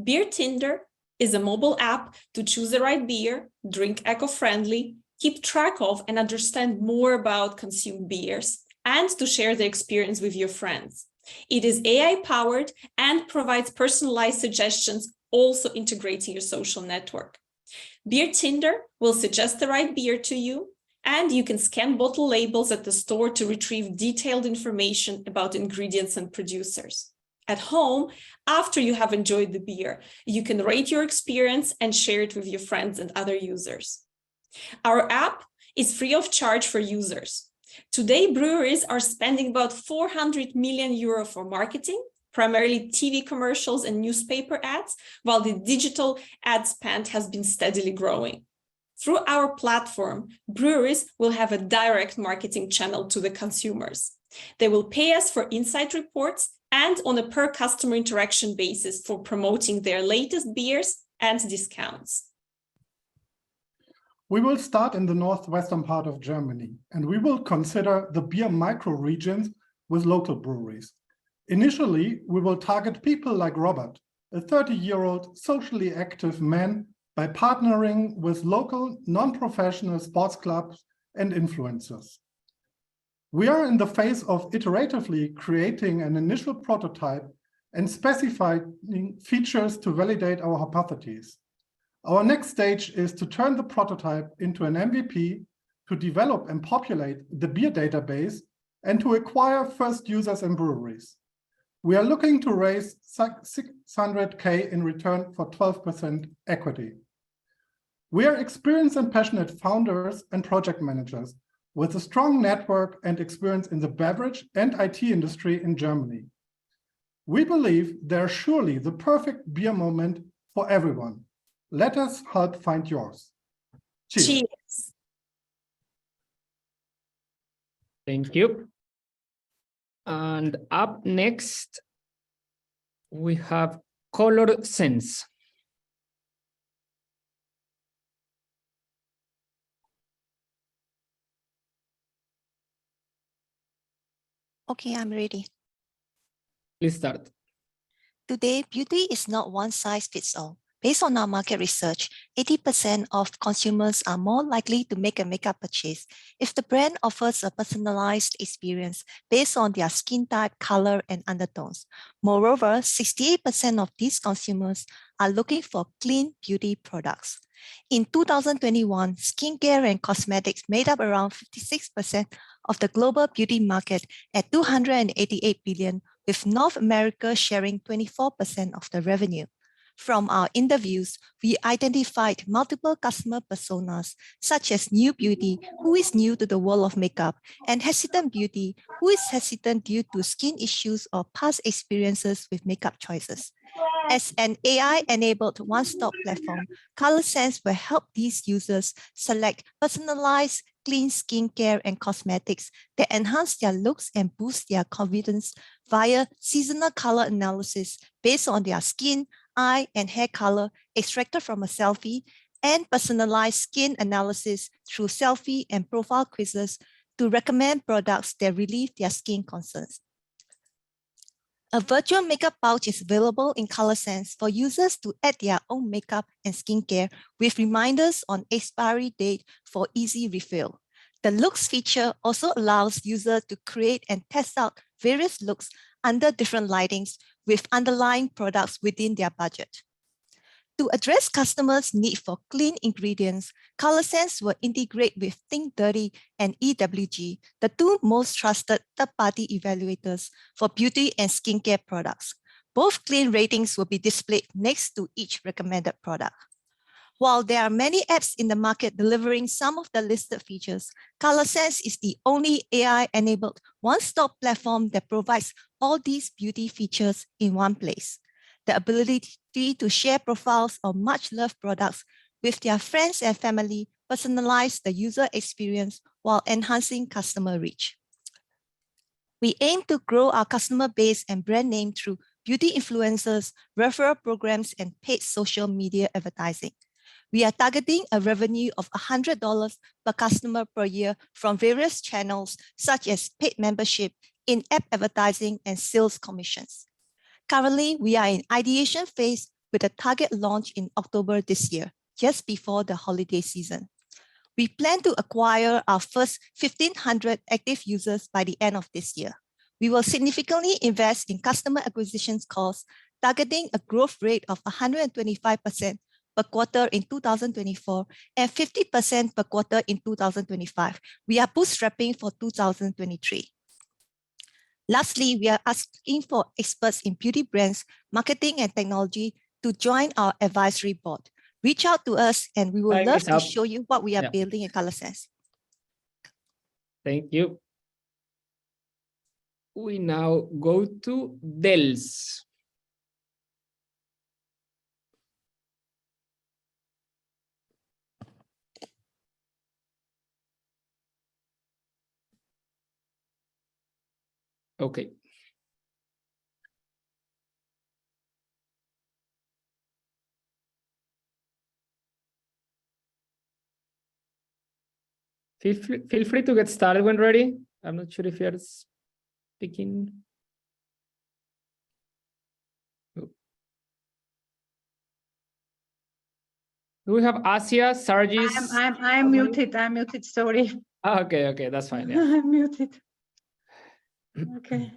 Beer Tinder is a mobile app to choose the right beer, drink eco-friendly, keep track of and understand more about consumed beers, and to share the experience with your friends. It is AI-powered and provides personalized suggestions, also integrating your social network. Beer Tinder will suggest the right beer to you, and you can scan bottle labels at the store to retrieve detailed information about ingredients and producers. At home, after you have enjoyed the beer, you can rate your experience and share it with your friends and other users. Our app is free of charge for users. Today, breweries are spending about 400 million euro for marketing, primarily TV commercials and newspaper ads, while the digital ad spend has been steadily growing. Through our platform, breweries will have a direct marketing channel to the consumers. They will pay us for insight reports and on a per customer interaction basis for promoting their latest beers and discounts. We will start in the northwestern part of Germany, and we will consider the beer micro-regions with local breweries. Initially, we will target people like Robert, a 30-year-old socially active man, by partnering with local non-professional sports clubs and influencers. We are in the phase of iteratively creating an initial prototype and specifying features to validate our hypotheses. Our next stage is to turn the prototype into an MVP, to develop and populate the beer database, and to acquire first users and breweries. We are looking to raise 600K in return for 12% equity. We are experienced and passionate founders and project managers with a strong network and experience in the beverage and IT industry in Germany. We believe there's surely the perfect beer moment for everyone. Let us help find yours. Cheers. Cheers. Thank you. And up next, we have Color Sense. Okay, I'm ready. Please start. Today, beauty is not one size fits all. Based on our market research, 80% of consumers are more likely to make a makeup purchase if the brand offers a personalized experience based on their skin type, color, and undertones. Moreover, 68% of these consumers are looking for clean beauty products. In 2021, skincare and cosmetics made up around 56% of the global beauty market at $288 billion, with North America sharing 24% of the revenue. From our interviews, we identified multiple customer personas, such as new beauty, who is new to the world of makeup, and hesitant beauty, who is hesitant due to skin issues or past experiences with makeup choices. As an AI-enabled one-stop platform, ColorSense will help these users select personalized, clean skincare and cosmetics that enhance their looks and boost their confidence via seasonal color analysis based on their skin, eye, and hair color extracted from a selfie, and personalized skin analysis through selfie and profile quizzes to recommend products that relieve their skin concerns. A virtual makeup pouch is available in ColorSense for users to add their own makeup and skincare with reminders on expiry date for easy refill. The looks feature also allows users to create and test out various looks under different lightings with underlying products within their budget. To address customers' need for clean ingredients, ColorSense will integrate with Think Dirty and EWG, the two most trusted third-party evaluators for beauty and skincare products. Both clean ratings will be displayed next to each recommended product. While there are many apps in the market delivering some of the listed features, ColorSense is the only AI-enabled one-stop platform that provides all these beauty features in one place. The ability to share profiles of much-loved products with their friends and family personalize the user experience while enhancing customer reach. We aim to grow our customer base and brand name through beauty influencers, referral programs, and paid social media advertising. We are targeting a revenue of $100 per customer per year from various channels, such as paid membership, in-app advertising, and sales commissions. Currently, we are in ideation phase with a target launch in October this year, just before the holiday season. We plan to acquire our first 1,500 active users by the end of this year. We will significantly invest in customer acquisition costs, targeting a growth rate of 125% per quarter in 2024 and 50% per quarter in 2025. We are bootstrapping for 2023. Lastly, we are asking for experts in beauty brands, marketing, and technology to join our advisory board. Reach out to us and we would love to show you what we are building in ColorSense. Thank you. We now go to Dels. Okay. Feel free to get started when ready. I'm not sure if you're speaking. Oh. Do we have Asia, Sargis? I'm muted. I'm muted. Sorry. Oh, okay, that's fine. Yeah. I'm muted. Okay.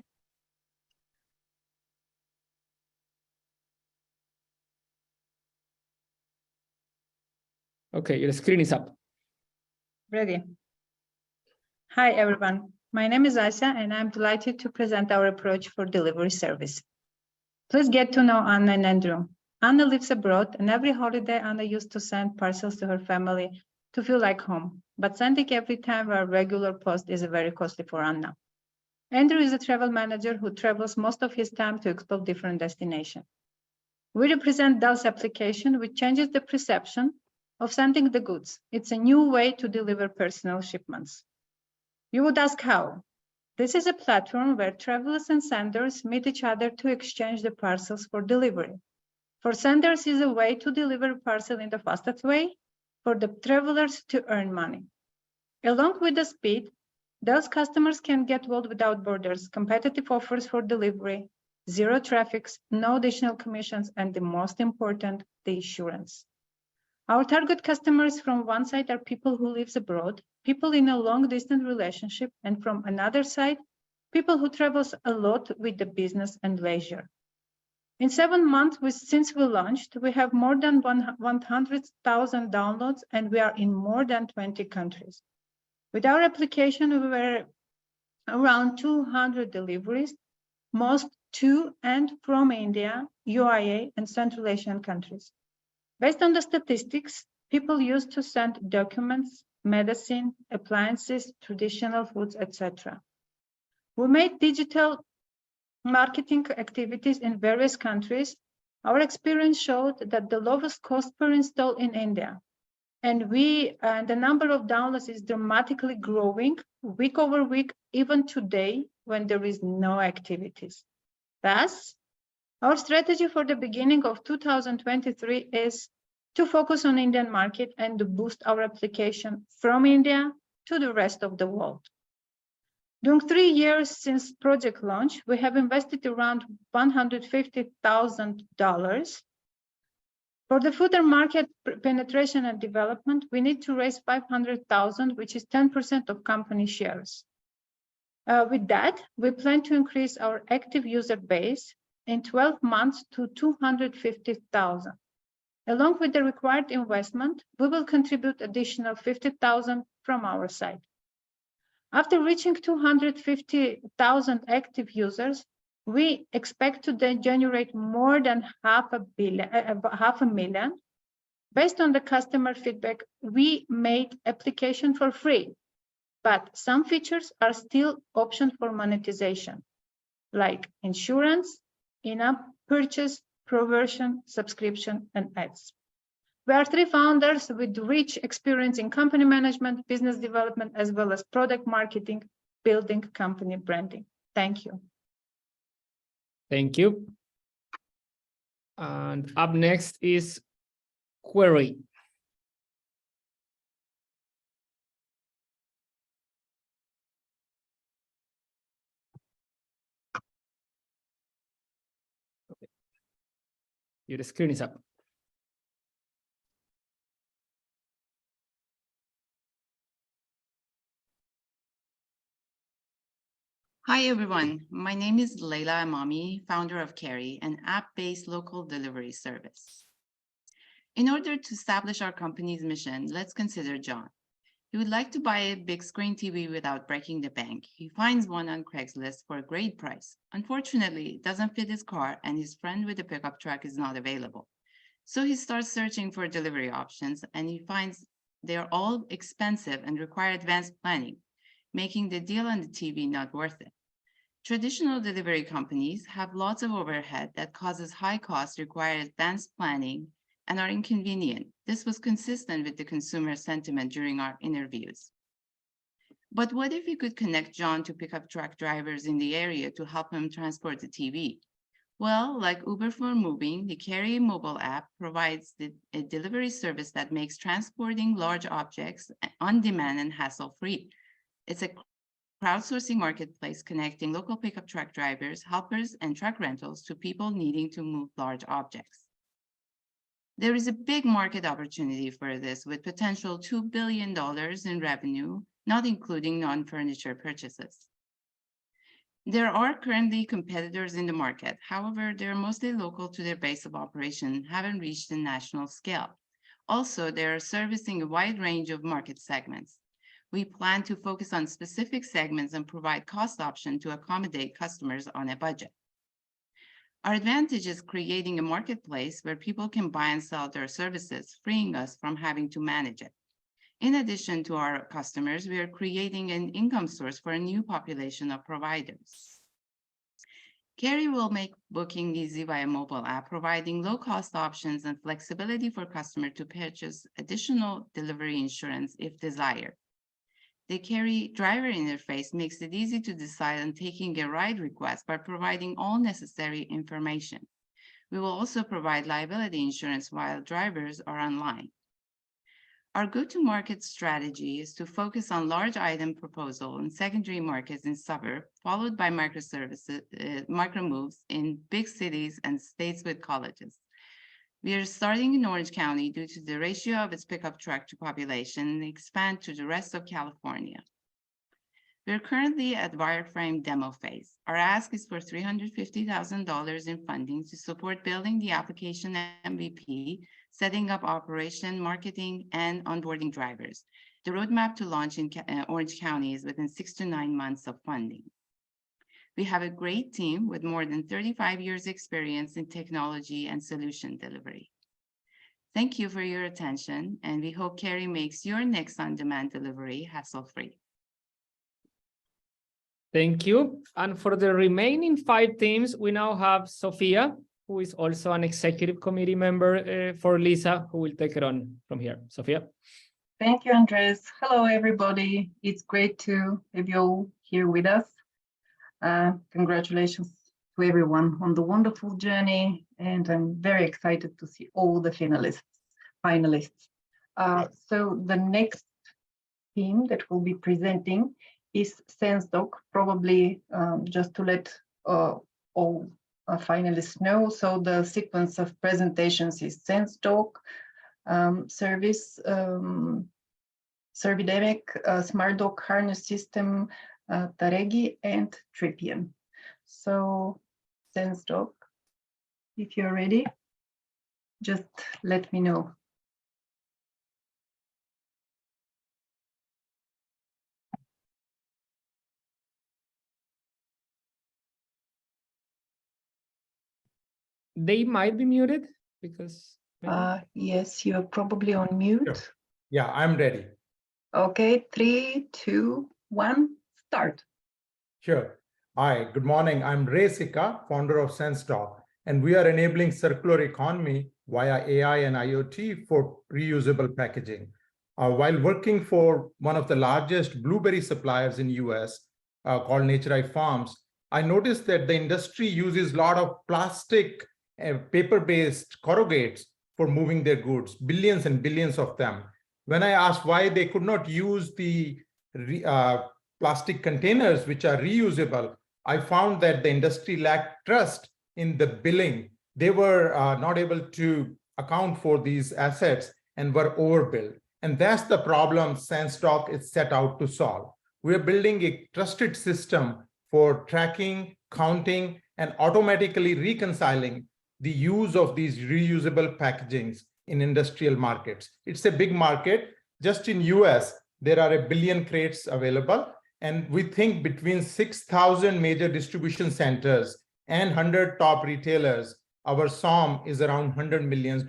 Okay, your screen is up. Ready. Hi, everyone. My name is Asya, and I'm delighted to present our approach for delivery service. Please get to know Anna and Andrew. Anna lives abroad, and every holiday Anna used to send parcels to her family to feel like home. But sending every time via regular post is very costly for Anna. Andrew is a travel manager who travels most of his time to explore different destinations. We represent Dell's application, which changes the perception of sending the goods. It's a new way to deliver personal shipments. You would ask how? This is a platform where travelers and senders meet each other to exchange the parcels for delivery. For senders, is a way to deliver a parcel in the fastest way, for the travelers to earn money. Along with the speed, Dell's customers can get world without borders, competitive offers for delivery, zero traffic, no additional commissions, and the most important, the insurance. Our target customers from one side are people who live abroad, people in a long-distance relationship, and from another side, people who travel a lot with the business and leisure. In 7 months since we launched, we have more than 100,000 downloads, and we are in more than 20 countries. With our application, we were around 200 deliveries, most to and from India, UAE, and Central Asian countries. Based on the statistics, people used to send documents, medicine, appliances, traditional foods, etc. We made digital marketing activities in various countries. Our experience showed that the lowest cost per install in India, and the number of downloads is dramatically growing week over week, even today when there is no activities. Thus, our strategy for the beginning of 2023 is to focus on Indian market and to boost our application from India to the rest of the world. During 3 years since project launch, we have invested around $150,000. For the further market penetration and development, we need to raise $500,000, which is 10% of company shares. With that, we plan to increase our active user base in 12 months to 250,000. Along with the required investment, we will contribute additional 50,000 from our side. After reaching 250,000 active users, we expect to then generate more than half a million. Based on the customer feedback, we made application for free, but some features are still option for monetization, like insurance, in-app purchase, proversion, subscription, and ads. We are 3 founders with rich experience in company management, business development, as well as product marketing, building company branding. Thank you. Thank you. And up next is Query. Okay. Your screen is up. Hi, everyone. My name is Leila Amami, founder of Carry, an app-based local delivery service. In order to establish our company's mission, let's consider John. He would like to buy a big screen TV without breaking the bank. He finds one on Craigslist for a great price. Unfortunately, it doesn't fit his car, and his friend with a pickup truck is not available. So he starts searching for delivery options, and he finds they're all expensive and require advanced planning, making the deal on the TV not worth it. Traditional delivery companies have lots of overhead that causes high costs, require advanced planning, and are inconvenient. This was consistent with the consumer sentiment during our interviews. But what if we could connect John to pickup truck drivers in the area to help him transport the TV? Well, like Uber for moving, the Carry mobile app provides a delivery service that makes transporting large objects on demand and hassle-free. It's a crowdsourcing marketplace connecting local pickup truck drivers, helpers, and truck rentals to people needing to move large objects. There is a big market opportunity for this, with potential $2 billion in revenue, not including non-furniture purchases. There are currently competitors in the market. However, they're mostly local to their base of operation, haven't reached a national scale. Also, they're servicing a wide range of market segments. We plan to focus on specific segments and provide cost options to accommodate customers on a budget. Our advantage is creating a marketplace where people can buy and sell their services, freeing us from having to manage it. In addition to our customers, we are creating an income source for a new population of providers. Carry will make booking easy via mobile app, providing low-cost options and flexibility for customers to purchase additional delivery insurance if desired. The Carry driver interface makes it easy to decide on taking a ride request by providing all necessary information. We will also provide liability insurance while drivers are online. Our go-to-market strategy is to focus on large item proposal in secondary markets in suburbs, followed by micro moves in big cities and states with colleges. We are starting in Orange County due to the ratio of its pickup truck to population and expand to the rest of California. We're currently at wireframe demo phase. Our ask is for $350,000 in funding to support building the application MVP, setting up operation, marketing, and onboarding drivers. The roadmap to launch in Orange County is within 6 to 9 months of funding. We have a great team with more than 35 years experience in technology and solution delivery. Thank you for your attention, and we hope Carrie makes your next on-demand delivery hassle-free. Thank you. And for the remaining 5 teams, we now have Sophia, who is also an executive committee member for Lisa, who will take it on from here. Sophia. Thank you, Andres. Hello, everybody. It's great to have you all here with us. Congratulations to everyone on the wonderful journey, and I'm very excited to see all the finalists. So the next team that will be presenting is SenseDoc, probably just to let all finalists know. So the sequence of presentations is SenseDoc, service, Servidemic, SmartDoc harness system, Taregi, and Tripian. So SenseDoc, if you're ready, just let me know. They might be muted because. Yes, you're probably on mute. Sure. Yeah, I'm ready. Okay, 3, 2, 1, start. Sure. Hi, good morning. I'm Ray Sika, founder of SenseDoc, and we are enabling circular economy via AI and IoT for reusable packaging. While working for one of the largest blueberry suppliers in US called Nature Farms, I noticed that the industry uses a lot of plastic paper-based corrugates for moving their goods, billions and billions of them. When I asked why they could not use the plastic containers, which are reusable, I found that the industry lacked trust in the billing. They were not able to account for these assets and were overbilled. And that's the problem SenseDoc is set out to solve. We're building a trusted system for tracking, counting, and automatically reconciling the use of these reusable packagings in industrial markets. It's a big market. Just in US, there are 1 billion crates available. And we think between 6,000 major distribution centers and 100 top retailers, our SOM is around $100 million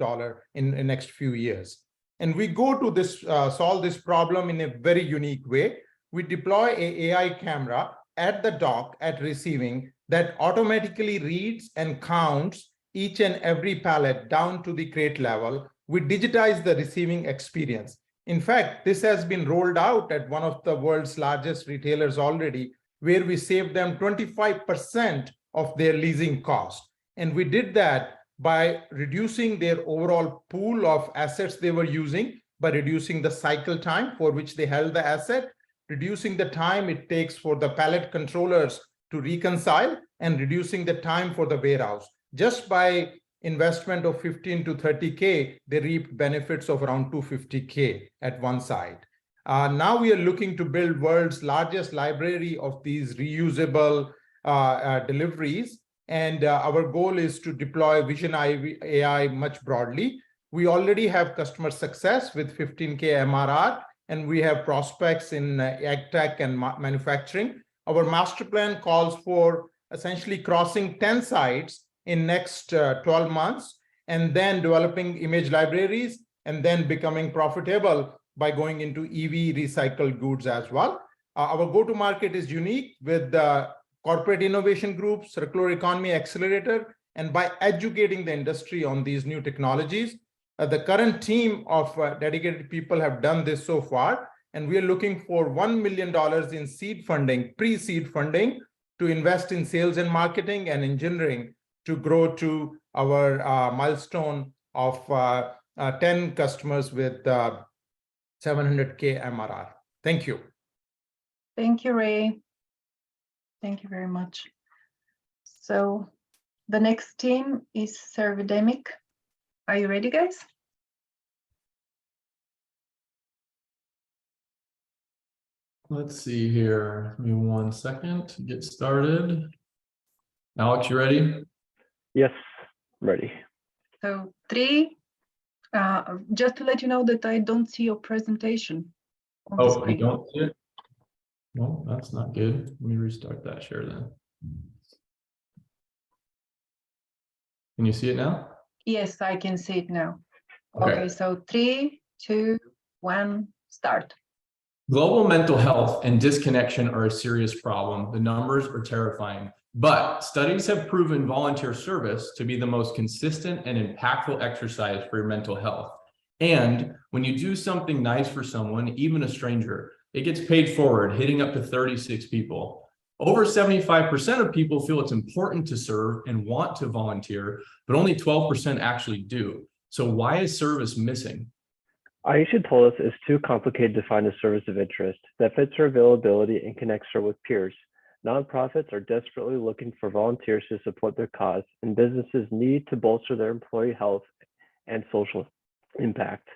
in the next few years. And we go to this solve this problem in a very unique way. We deploy an AI camera at the dock at receiving that automatically reads and counts each and every pallet down to the crate level. We digitize the receiving experience. In fact, this has been rolled out at one of the world's largest retailers already, where we saved them 25% of their leasing cost. And we did that by reducing their overall pool of assets they were using, by reducing the cycle time for which they held the asset, reducing the time it takes for the pallet controllers to reconcile, and reducing the time for the warehouse. Just by investment of 15 to 30K, they reaped benefits of around 250K at one side. Now we are looking to build world's largest library of these reusable deliveries. And our goal is to deploy Vision AI much broadly. We already have customer success with 15K MRR, and we have prospects in ag tech and manufacturing. Our master plan calls for essentially crossing 10 sites in next 12 months, and then developing image libraries, and then becoming profitable by going into EV recycled goods as well. Our go-to-market is unique with the corporate innovation group, circular economy accelerator, and by educating the industry on these new technologies. The current team of dedicated people have done this so far, and we are looking for $1 million in seed funding, pre-seed funding, to invest in sales and marketing and engineering to grow to our milestone of 10 customers with 700K MRR. Thank you. Thank you, Ray. Thank you very much. So the next team is Servidemic. Are you ready, guys? Let's see here. Give me 1 second to get started. Alex, you ready? Yes, ready. So 3, just to let you know that I don't see your presentation on the Oh, screen. you don't see it? No, that's not good. Let me restart that share then. Can you see it now? Yes, I can see it now. Okay. Okay, so 3, 2, 1, start. Global mental health and disconnection are a serious problem. The numbers are terrifying, but studies have proven volunteer service to be the most consistent and impactful exercise for your mental health. And when you do something nice for someone, even a stranger, it gets paid forward, hitting up to 36 people. Over 75% of people feel it's important to serve and want to volunteer, but only 12% actually do. So why is service missing? Aisha told us it's too complicated to find a service of interest that fits her availability and connects her with peers. Nonprofits are desperately looking for volunteers to support their cause, and businesses need to bolster their employee health and social impact.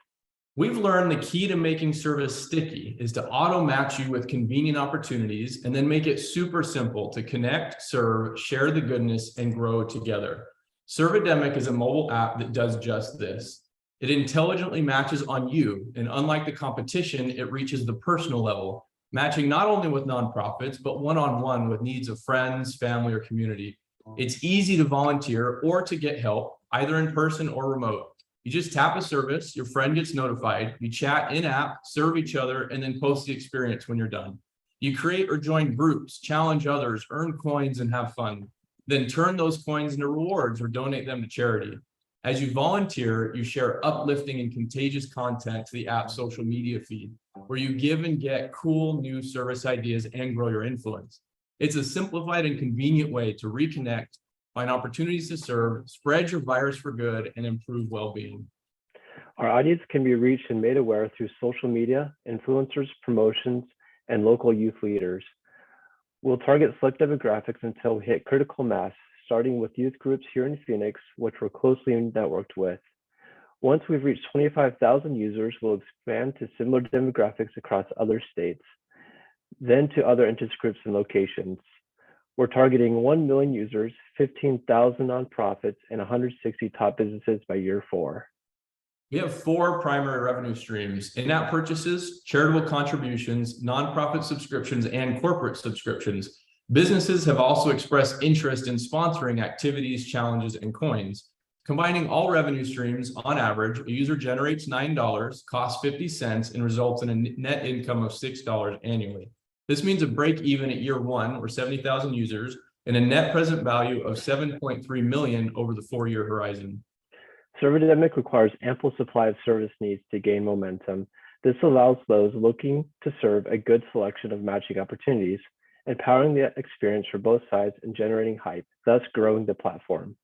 We've learned the key to making service sticky is to auto match you with convenient opportunities and then make it super simple to connect, serve, share the goodness, and grow together. Servidemic is a mobile app that does just this. It intelligently matches on you, and unlike the competition, it reaches the personal level, matching not only with nonprofits, but one-on-one with needs of friends, family, or community. It's easy to volunteer or to get help, either in person or remote. You just tap a service, your friend gets notified, you chat in-app, serve each other, and then post the experience when you're done. You create or join groups, challenge others, earn coins, and have fun. Then turn those coins into rewards or donate them to charity. As you volunteer, you share uplifting and contagious content to the app's social media feed, where you give and get cool new service ideas and grow your influence. It's a simplified and convenient way to reconnect, find opportunities to serve, spread your virus for good, and improve well-being. Our audience can be reached and made aware through social media, influencers, promotions, and local youth leaders. We'll target select demographics until we hit critical mass, starting with youth groups here in Phoenix, which we're closely networked with. Once we've reached 25,000 users, we'll expand to similar demographics across other states, then to other interest groups and locations. We're targeting 1 million users, 15,000 nonprofits, and 160 top businesses by year 4. We have 4 primary revenue streams: in-app purchases, charitable contributions, nonprofit subscriptions, and corporate subscriptions. Businesses have also expressed interest in sponsoring activities, challenges, and coins. Combining all revenue streams, on average, a user generates $9, costs 50 cents, and results in a net income of $6 annually. This means a break even at year 1, or 70,000 users, and a net present value of $7.3 million over the 4-year horizon. Servidemic requires ample supply of service needs to gain momentum. This allows those looking to serve a good selection of matching opportunities, empowering the experience for both sides and generating hype, thus growing the platform.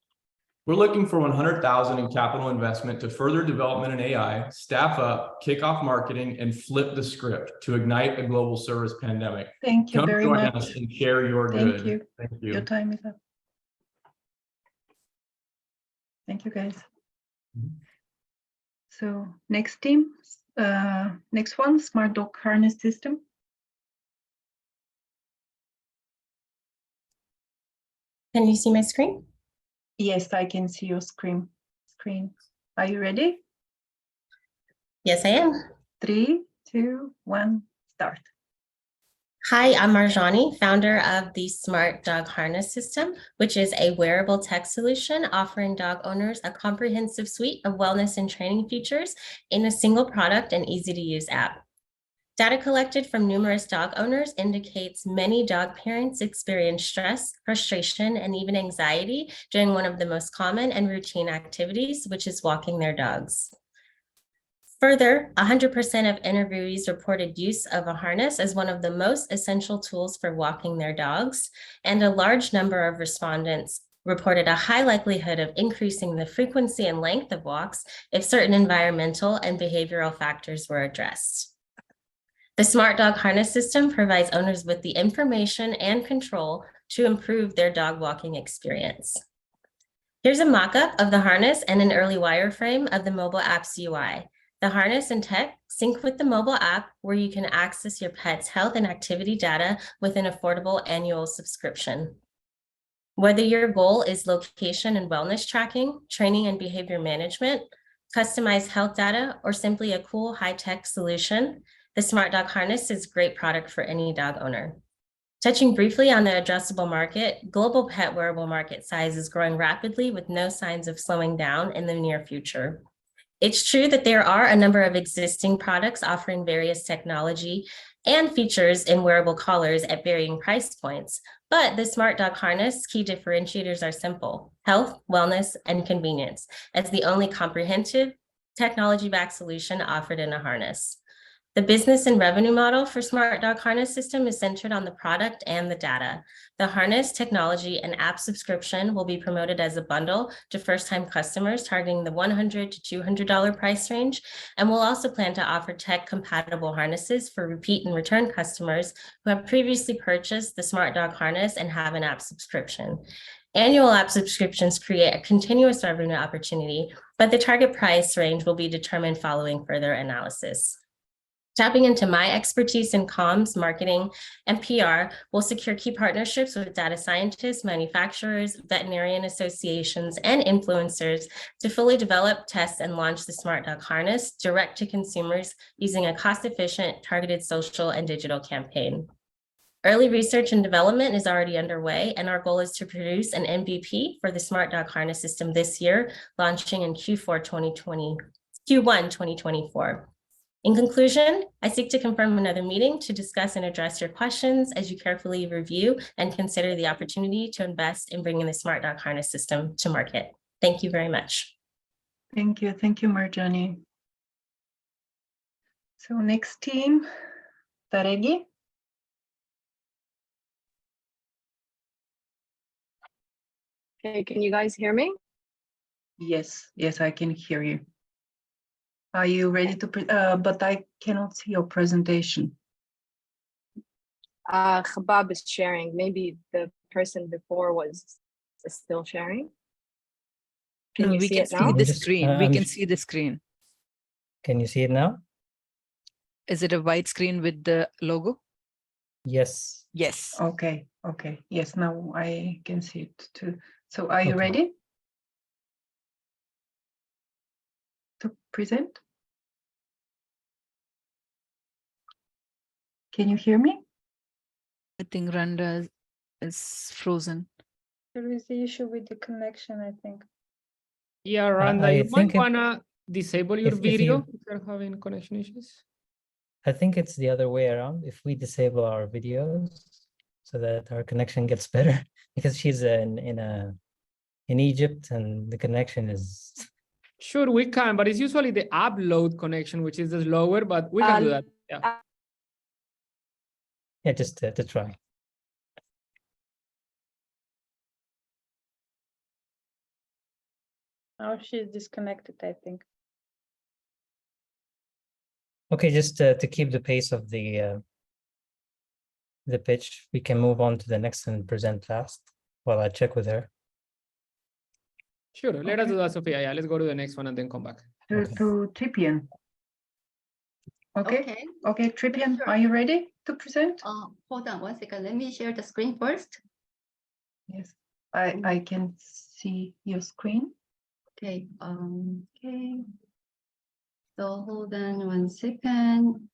We're looking for $100,000 in capital investment to further development in AI, staff up, kick off marketing, and flip the script to ignite a global service pandemic. Thank you Come very join much. us and share your Thank good. you. Thank you. Your time is up. Thank you, guys. So next team, next one, smart dog harness system. Can you see my screen? Yes, I can see your screen. Are you ready? Yes, I am. 3, 2, 1, start. Hi, I'm Marjani, founder of the Smart Dog Harness System, which is a wearable tech solution offering dog owners a comprehensive suite of wellness and training features in a single product and easy-to-use app. Data collected from numerous dog owners indicates many dog parents experience stress, frustration, and even anxiety during one of the most common and routine activities, which is walking their dogs. Further, 100% of interviewees reported use of a harness as one of the most essential tools for walking their dogs, and a large number of respondents reported a high likelihood of increasing the frequency and length of walks if certain environmental and behavioral factors were addressed. The Smart Dog Harness System provides owners with the information and control to improve their dog walking experience. Here's a mock-up of the harness and an early wireframe of the mobile app's UI. The harness and tech sync with the mobile app, where you can access your pet's health and activity data with an affordable annual subscription. Whether your goal is location and wellness tracking, training and behavior management, customized health data, or simply a cool high-tech solution, the Smart Dog Harness is a great product for any dog owner. Touching briefly on the addressable market, global pet wearable market size is growing rapidly with no signs of slowing down in the near future. It's true that there are a number of existing products offering various technology and features in wearable collars at varying price points, but the Smart Dog Harness key differentiators are simple: health, wellness, and convenience, as the only comprehensive technology-backed solution offered in a harness. The business and revenue model for Smart Dog Harness System is centered on the product and the data. The harness, technology, and app subscription will be promoted as a bundle to first-time customers targeting the $100 to $200 price range, and we'll also plan to offer tech-compatible harnesses for repeat and return customers who have previously purchased the Smart Dog Harness and have an app subscription. Annual app subscriptions create a continuous revenue opportunity, but the target price range will be determined following further analysis. Tapping into my expertise in comms, marketing, and PR will secure key partnerships with data scientists, manufacturers, veterinarian associations, and influencers to fully develop, test, and launch the Smart Dog Harness direct to consumers using a cost-efficient, targeted social and digital campaign. Early research and development is already underway, and our goal is to produce an MVP for the Smart Dog Harness System this year, launching in Q1 2024. In conclusion, I seek to confirm another meeting to discuss and address your questions as you carefully review and consider the opportunity to invest in bringing the Smart Dog Harness System to market. Thank you very much. Thank you, Marjani. So next team, Taregi. Okay, can you guys hear me? Yes, I can hear you. Are you ready to, but I cannot see your presentation. Khabab is sharing. Maybe the person before was still sharing. Can you see it now? The screen. We can see the screen. Can you see it now? Is it a white screen with the logo? Yes. Yes. Okay. Yes, now I can see it too. So are you ready to present? Can you hear me? I think Randa is frozen. There is the issue with the connection, I think. Yeah, Randa, you might wanna disable your video if you're having connection issues. I think it's the other way around. If we disable our videos so that our connection gets better, because she's in Egypt and the connection is. Sure, we can, but it's usually the upload connection which is slower, but we can do that. Yeah. Yeah, just to try. Now she's disconnected, I think. Okay, just to keep the pace of the pitch, we can move on to the next and present fast while I check with her. Sure, let us do that, Sophia. Yeah, let's go to the next one and then come back. To Tripian. Okay, Tripian, are you ready to present? Hold on 1 second. Let me share the screen first. Yes, I can see your screen. Okay. Okay. So hold on 1 second.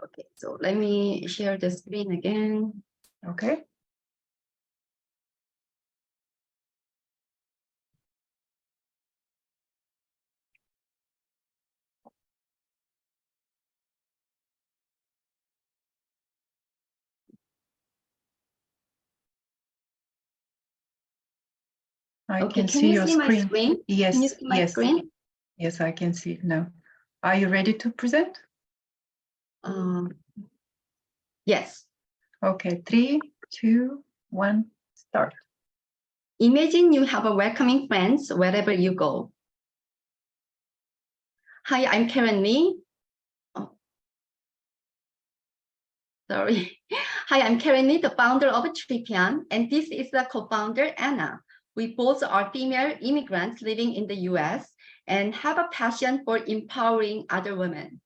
Okay, so let me share the screen again. Okay. I can see your screen. My screen? Yes, can you see my screen? Yes, I can see it now. Are you ready to present? Yes. Okay, 3, 2, 1, start. Imagine you have a welcoming friends wherever you go. Hi, I'm Karen Lee. Oh. Sorry. Hi, I'm Karen Lee, the founder of Tripian, and this is the co-founder, Anna. We both are female immigrants living in the US and have a passion for empowering other women.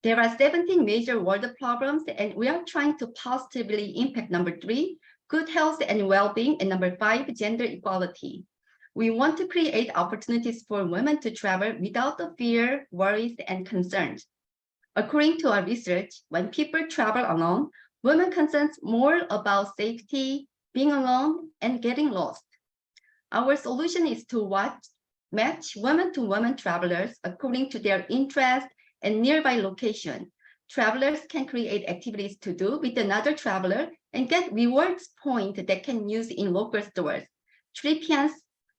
There are 17 major world problems, and we are trying to positively impact number 3, good health and well-being, and number 5, gender equality. We want to create opportunities for women to travel without the fear, worries, and concerns. According to our research, when people travel alone, women concern more about safety, being alone, and getting lost. Our solution is to match women-to-women travelers according to their interest and nearby location. Travelers can create activities to do with another traveler and get rewards points that can use in local stores. Tripians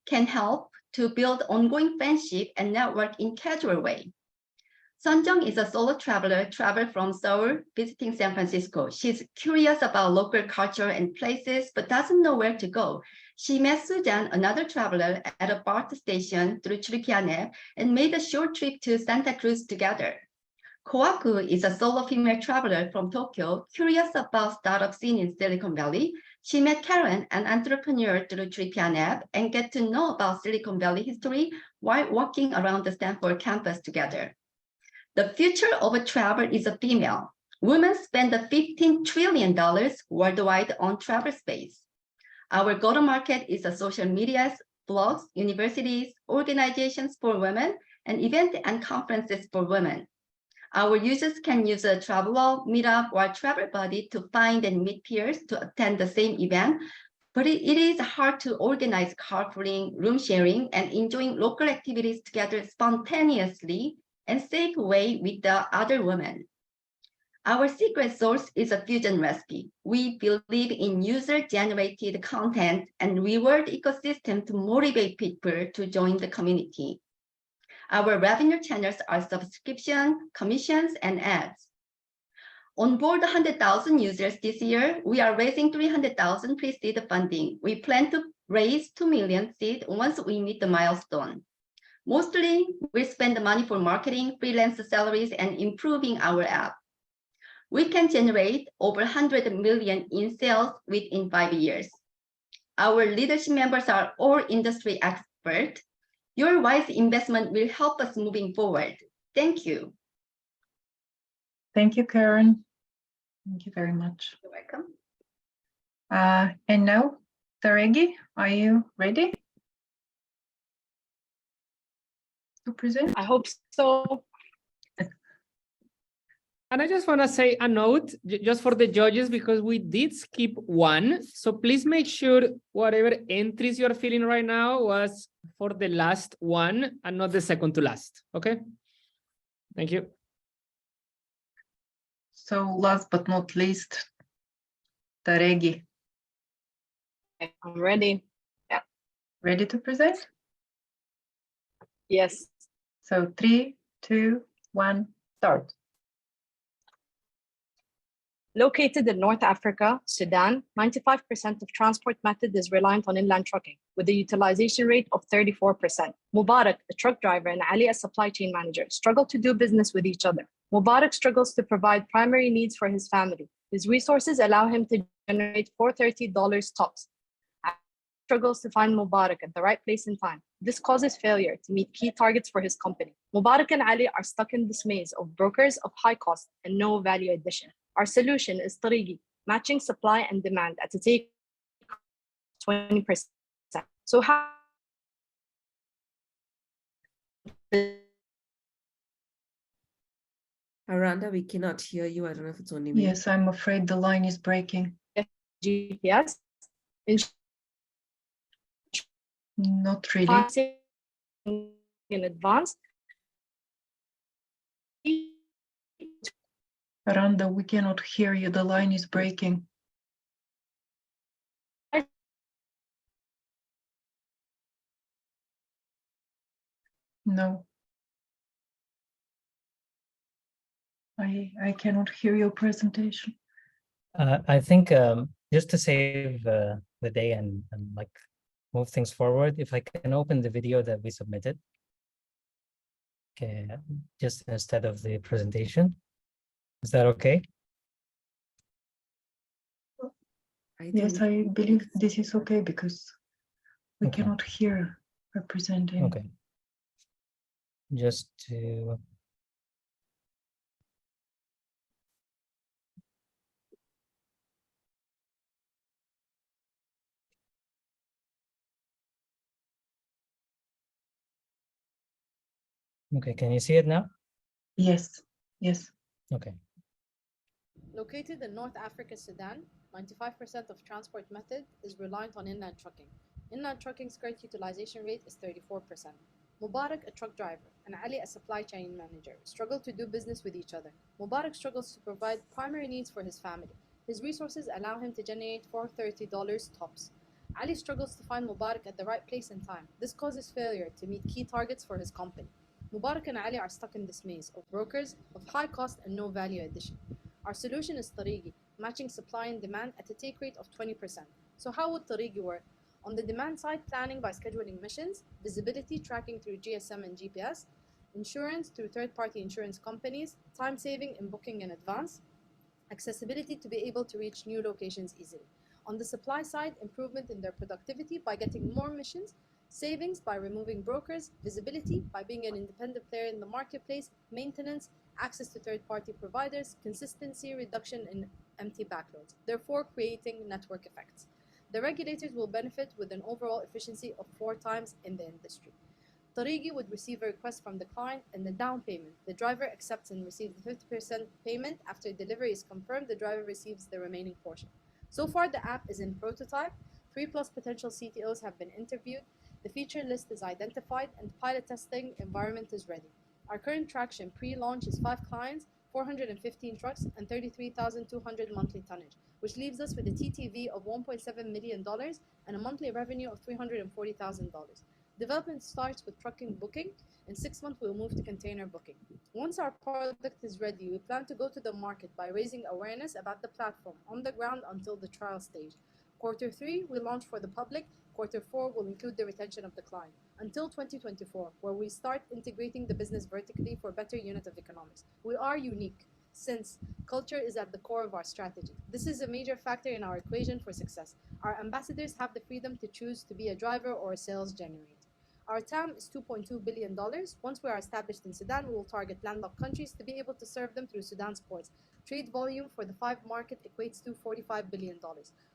can help to build ongoing friendship and network in casual way. Sunjung is a solo traveler traveled from Seoul visiting San Francisco. She's curious about local culture and places, but doesn't know where to go. She met Sujan, another traveler, at a BART station through Tripian app and made a short trip to Santa Cruz together. Koaku is a solo female traveler from Tokyo, curious about startup scene in Silicon Valley. She met Karen, an entrepreneur through Tripian app, and get to know about Silicon Valley history while walking around the Stanford campus together. The future of travel is a female. Women spend $15 trillion worldwide on travel space. Our go-to-market is a social media, blogs, universities, organizations for women, and events and conferences for women. Our users can use a Travelog, Meetup, or Travel Buddy to find and meet peers to attend the same event, but it is hard to organize carpooling, room sharing, and enjoying local activities together spontaneously and safe way with the other women. Our secret sauce is a fusion recipe. We believe in user-generated content and reward ecosystem to motivate people to join the community. Our revenue channels are subscription, commissions, and ads. On board 100,000 users this year, we are raising 300,000 pre-seed funding. We plan to raise 2 million seed once we meet the milestone. Mostly, we spend the money for marketing, freelance salaries, and improving our app. We can generate over 100 million in sales within 5 years. Our leadership members are all industry experts. Your wise investment will help us moving forward. Thank you. Thank you, Karen. Thank you very much. You're welcome. And now, Taregi, are you ready to present? I hope so. And I just want to say a note just for the judges, because we did skip one. So please make sure whatever entries you're filling right now was for the last one and not the second to last. Okay. Thank you. So last but not least, Taregi. I'm ready. Yeah. Ready to present? Yes. So 3, 2, 1, start. Located in North Africa, Sudan, 95% of transport method is reliant on inland trucking, with a utilization rate of 34%. Mubarak, a truck driver, and Ali, a supply chain manager, struggle to do business with each other. Mubarak struggles to provide primary needs for his family. His resources allow him to generate $430 tops. Ali struggles to find Mubarak at the right place and time. This causes failure to meet key targets for his company. Mubarak and Ali are stuck in this maze of brokers of high cost and no value addition. Our solution is Tarigi, matching supply and demand at a take 20%. So how? Aranda, we cannot hear you. I don't know if it's only me. Yes, I'm afraid the line is breaking. GPS. Not really. In advance. Aranda, we cannot hear you. The line is breaking. No. I cannot hear your presentation. I think just to save the day and like move things forward, if I can open the video that we submitted, okay, just instead of the presentation. Is that okay? Yes, I believe this is okay because we cannot hear her presenting. Okay. Just to Okay, can you see it now? Yes, yes. Okay. Located in North Africa, Sudan, 95% of transport method is reliant on inland trucking. Inland trucking's current utilization rate is 34%. Mubarak, a truck driver, and Ali, a supply chain manager, struggle to do business with each other. Mubarak struggles to provide primary needs for his family. His resources allow him to generate $430 tops. Ali struggles to find Mubarak at the right place and time. This causes failure to meet key targets for his company. Mubarak and Ali are stuck in this maze of brokers of high cost and no value addition. Our solution is Tarigi, matching supply and demand at a take rate of 20%. So how would Tarigi work? On the demand side, planning by scheduling missions, visibility tracking through GSM and GPS, insurance through third-party insurance companies, time saving in booking in advance, accessibility to be able to reach new locations easily. On the supply side, improvement in their productivity by getting more missions, savings by removing brokers, visibility by being an independent player in the marketplace, maintenance, access to third-party providers, consistency, reduction in empty backloads, therefore creating network effects. The regulators will benefit with an overall efficiency of 4 times in the industry. Tarigi would receive a request from the client and the down payment. The driver accepts and receives the 50% payment. After delivery is confirmed, the driver receives the remaining portion. So far, the app is in prototype. 3+ potential CTOs have been interviewed. The feature list is identified and pilot testing environment is ready. Our current traction pre-launch is 5 clients, 415 trucks, and 33,200 monthly tonnage, which leaves us with a TTV of $1.7 million and a monthly revenue of $340,000. Development starts with trucking booking. In 6 months, we'll move to container booking. Once our product is ready, we plan to go to the market by raising awareness about the platform on the ground until the trial stage. Q3, we launch for the public. Q4 will include the retention of the client. Until 2024, where we start integrating the business vertically for better unit of economics. We are unique, since culture is at the core of our strategy. This is a major factor in our equation for success. Our ambassadors have the freedom to choose to be a driver or a sales generator. Our TAM is $2.2 billion. Once we are established in Sudan, we will target landlocked countries to be able to serve them through Sudan's ports. Trade volume for the 5 market equates to $45 billion.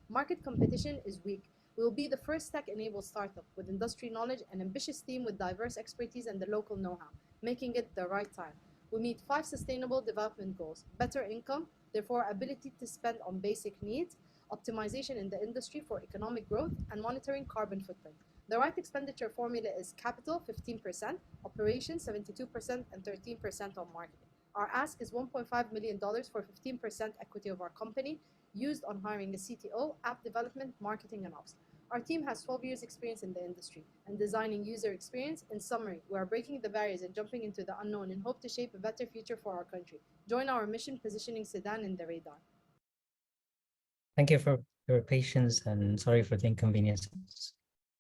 Market competition is weak. We will be the first tech-enabled startup with industry knowledge, an ambitious team with diverse expertise and the local know-how, making it the right time. We meet 5 sustainable development goals: better income, therefore ability to spend on basic needs, optimization in the industry for economic growth, and monitoring carbon footprint. The right expenditure formula is capital 15%, operations 72%, and 13% on marketing. Our ask is $1.5 million for 15% equity of our company, used on hiring a CTO, app development, marketing, and ops. Our team has 12 years experience in the industry and designing user experience. In summary, we are breaking the barriers and jumping into the unknown and hope to shape a better future for our country. Join our mission positioning Sudan in the radar. Thank you for your patience and sorry for the inconveniences.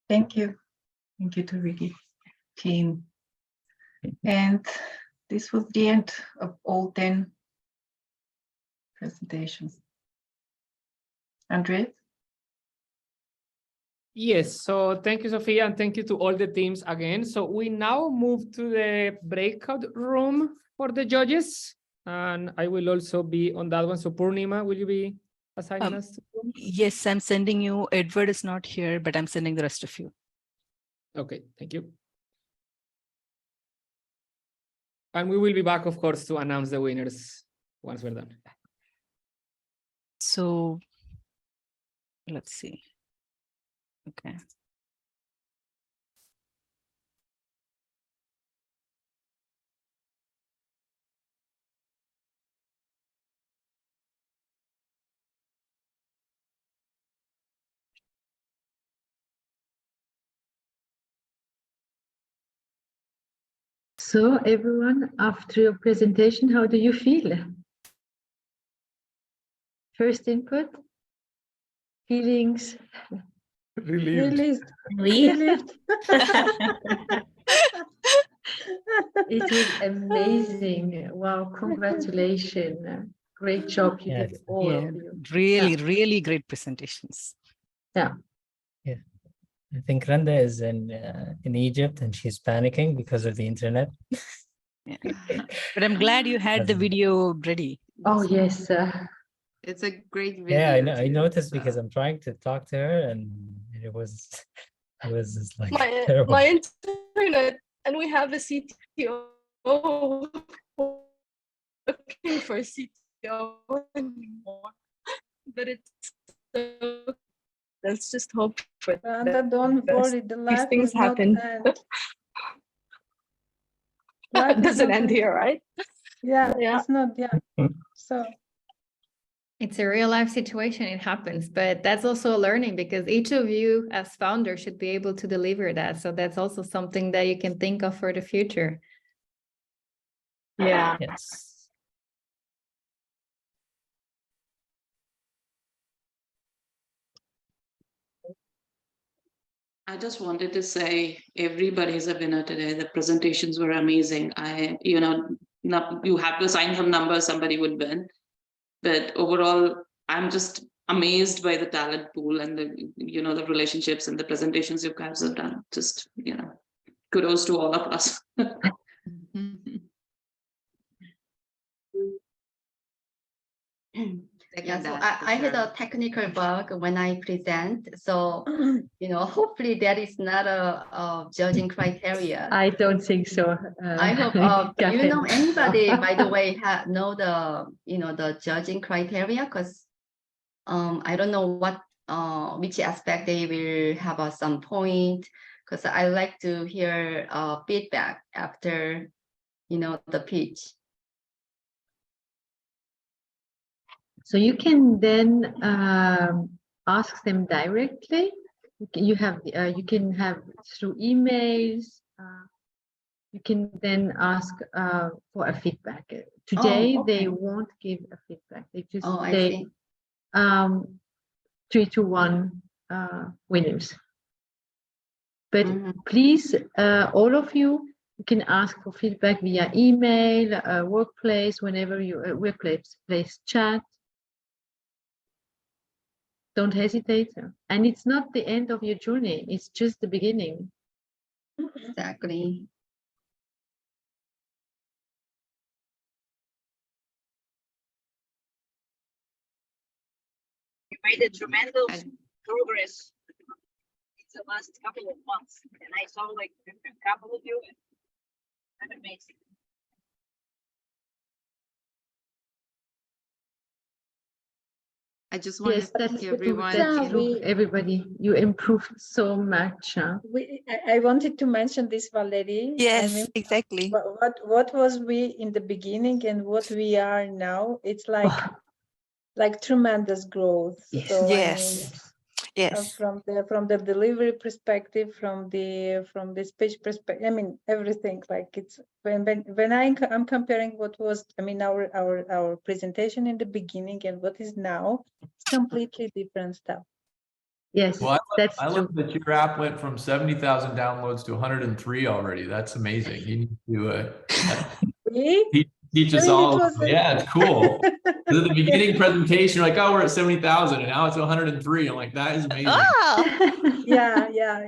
Thank you. Thank you to Ricky team. And this was the end of all 10 presentations. Andres? Yes, so thank you, Sophia, and thank you to all the teams again. So we now move to the breakout room for the judges, and I will also be on that one. So Purnima, will you be assigning us to room? Yes, I'm sending you. Edward is not here, but I'm sending the rest of you. Okay, thank you. And we will be back, of course, to announce the winners once we're done. So let's see. Okay. So everyone, after your presentation, how do you feel? First input, feelings. Relieved. Relieved. It was amazing. Wow, congratulations. Great job you did, all of you. Really great presentations. Yeah. Yeah. I think Randa is in Egypt and she's panicking because of the internet. Yeah. But I'm glad you had the video ready. Oh, yes. It's a great video. Yeah, I know. I noticed because I'm trying to talk to her and it was just like terrible. My internet, and we have a CTO looking for CTO anymore, but it's so, let's just hope for Randa, don't worry, the these life things is not happen. end. It doesn't end here, right? Yeah, Yeah. it's not, yeah. So it's a real life situation, it happens, but that's also a learning because each of you as founder should be able to deliver that. So that's also something that you can think of for the future. Yeah. Yes. I just wanted to say everybody is a winner today. The presentations were amazing. You have to assign some numbers, somebody would win. But overall, I'm just amazed by the talent pool and the relationships and the presentations you guys have done. Just, kudos to all of us. Yeah, so I had a technical bug when I present. So, hopefully that is not a judging criteria. I don't think so. I hope, do you know anybody, by the way, know the judging criteria? Because I don't know which aspect they will have some point, because I like to hear feedback after, the pitch. So you can then ask them directly. You can have through emails. You can then ask for a feedback. Today they won't give a feedback. They just say 3-1 winners. But please, all of you can ask for feedback via email, workplace, whenever you workplace chat. Don't hesitate. And it's not the end of your journey. It's just the beginning. Exactly. You made a tremendous progress in the last couple of months. And I saw like a couple of you. And amazing. I just want to thank everyone. Everybody, you improved so much. I wanted to mention this, Valerie. Yes, exactly. What was we in the beginning and what we are now? It's like tremendous growth. Yes. So Yes. Yes. From the delivery perspective, from the speech perspective, I mean everything. Like it's when I'm comparing what was, our presentation in the beginning and what is now, it's completely different stuff. Yes, well, that's I love that your app went from 70,000 downloads to 103 already. That's amazing. You need to teach us all. Yeah, it's cool. At the beginning presentation, you're like, oh, we're at 70,000, and now it's 103. I'm like, that is amazing. Oh. Yeah.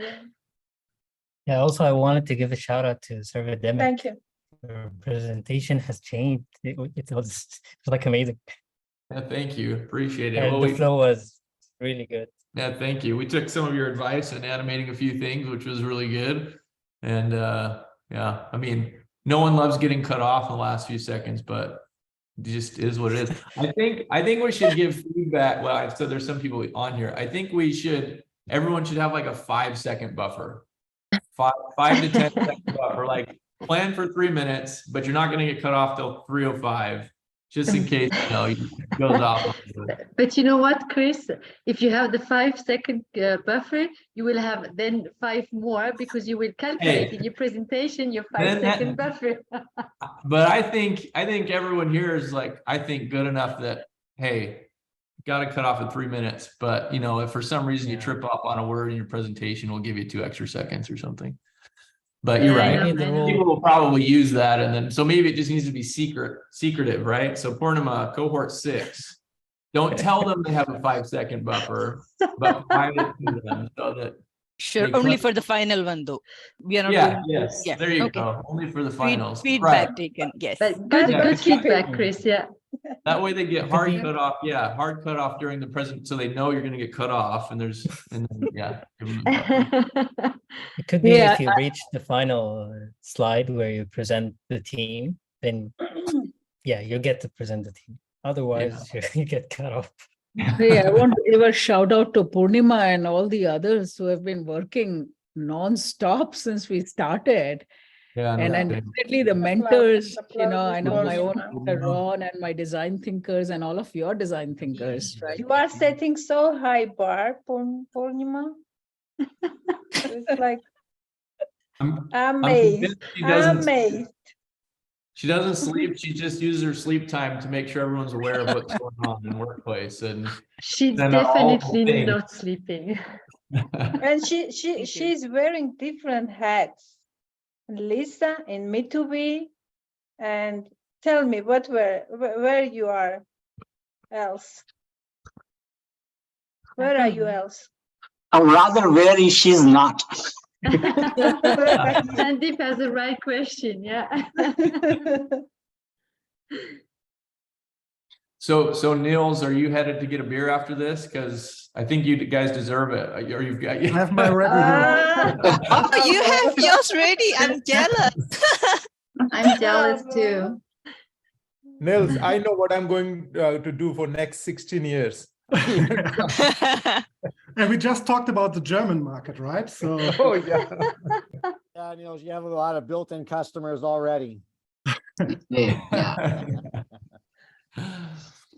Yeah, also, I wanted to give a shout out to Servodemic. Thank you. Your presentation has changed. It was like amazing. Yeah, thank you. Appreciate it. And Well, the flow was really good. Yeah, thank you. We took some of your advice in animating a few things, which was really good. And yeah, I mean, no one loves getting cut off in the last few seconds, but it just is what it is. I think we should give feedback. Well, I've said there's some people on here. I think everyone should have like a 5-second buffer. 5 to 10 second buffer. Like plan for 3 minutes, but you're not going to get cut off till 3:05. Just in case, it goes off. But you know what, Chris? If you have the 5-second buffer, you will have then 5 more because you will calculate in your presentation your 5-second buffer. But I think everyone here is like, good enough that, hey, got to cut off at 3 minutes. But if for some reason you trip up on a word in your presentation, we'll give you 2 extra seconds or something. But you're right. People will probably use that, and then so maybe it just needs to be secretive, right? So Purnima, cohort 6, don't tell them they have a 5-second buffer, but provide it to them so that. Sure, only for the final one though. We are not. Yes. There you go. Only for the finals. Feedback taken. Yes. But good feedback, Chris. Yeah. That way they get hard cut off. Yeah, hard cut off during the present, so they know you're going to get cut off. And then, yeah. It could be if you reach the final slide where you present the team, then yeah, you get to present the team. Otherwise, you get cut off. Hey, I want to give a shout out to Purnima and all the others who have been working non-stop since we started. Yeah, and definitely the mentors, I know my own Ron and my design thinkers and all of your design thinkers, right? You are setting so high bar, Purnima. It's like amazed. She doesn't sleep. She just uses her sleep time to make sure everyone's aware of what's going on in the workplace. And she's definitely not sleeping. And she's wearing different hats. Lisa in Me2B, and tell me where you are else. Where are you else? Or rather, where is she's not? Sandeep has the right question, yeah. So Niels, are you headed to get a beer after this? Because I think you guys deserve it. Or you've got. I have my ready here. Oh, you have yours ready. I'm jealous. I'm jealous too. Niels, I know what I'm going to do for next 16 years. And we just talked about the German market, right? So. Oh yeah. Yeah, Niels, you have a lot of built-in customers already.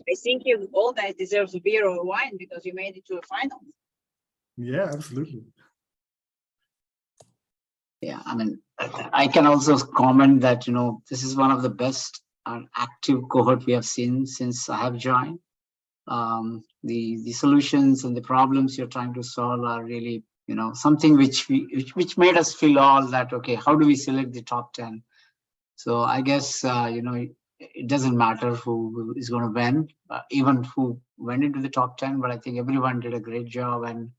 I think you all guys deserve a beer or wine because you made it to a final. Yeah, absolutely. Yeah, I mean, I can also comment that, this is one of the best active cohort we have seen since I have joined. The solutions and the problems you're trying to solve are really, something which made us feel all that, okay, how do we select the top 10? So I guess, it doesn't matter who is going to win, even who went into the top 10, but I think everyone did a great job. And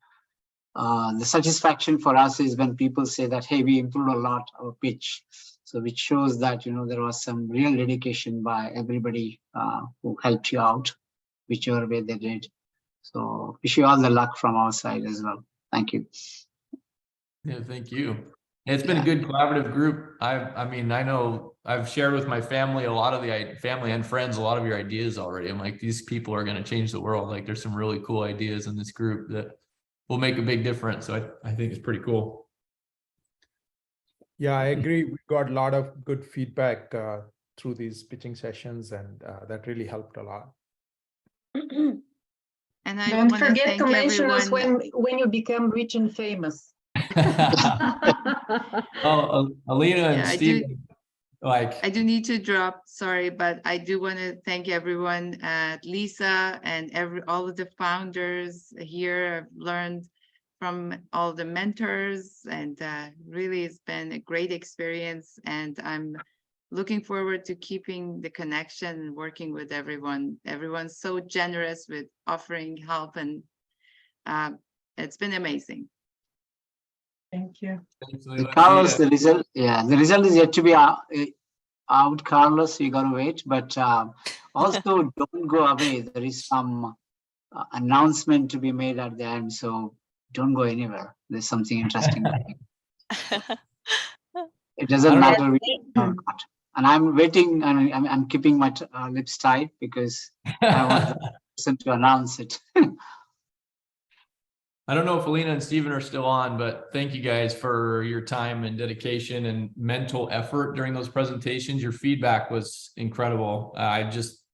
the satisfaction for us is when people say that, hey, we improved a lot our pitch. So which shows that, there was some real dedication by everybody who helped you out, whichever way they did. So wish you all the luck from our side as well. Thank you. Yeah, thank you. It's been a good collaborative group. I mean, I know I've shared with my family a lot of the family and friends, a lot of your ideas already. I'm like, these people are going to change the world. Like there's some really cool ideas in this group that will make a big difference. So I think it's pretty cool. Yeah, I agree. We got a lot of good feedback through these pitching sessions, and that really helped a lot. And I don't wanna forget thank to mention us everyone. when you become rich and famous. Oh, Alina and Yeah, Steve, I do need to drop, sorry, but I do want to thank everyone, Lisa and all of the founders here. I've learned from all the mentors, and really it's been a great experience, and I'm looking forward to keeping the connection and working with everyone. Everyone's so generous with offering help, and it's been amazing. Thank you. Carlos, the result is yet to be out, Carlos, you gotta wait, but also don't go away. There is some announcement to be made at the end, so don't go anywhere. There's something interesting. It doesn't matter which or not. And I'm waiting, and I'm keeping my lips tight because I want the person to announce it. I don't know if Alina and Steven are still on, but thank you guys for your time and dedication and mental effort during those presentations. Your feedback was incredible. I just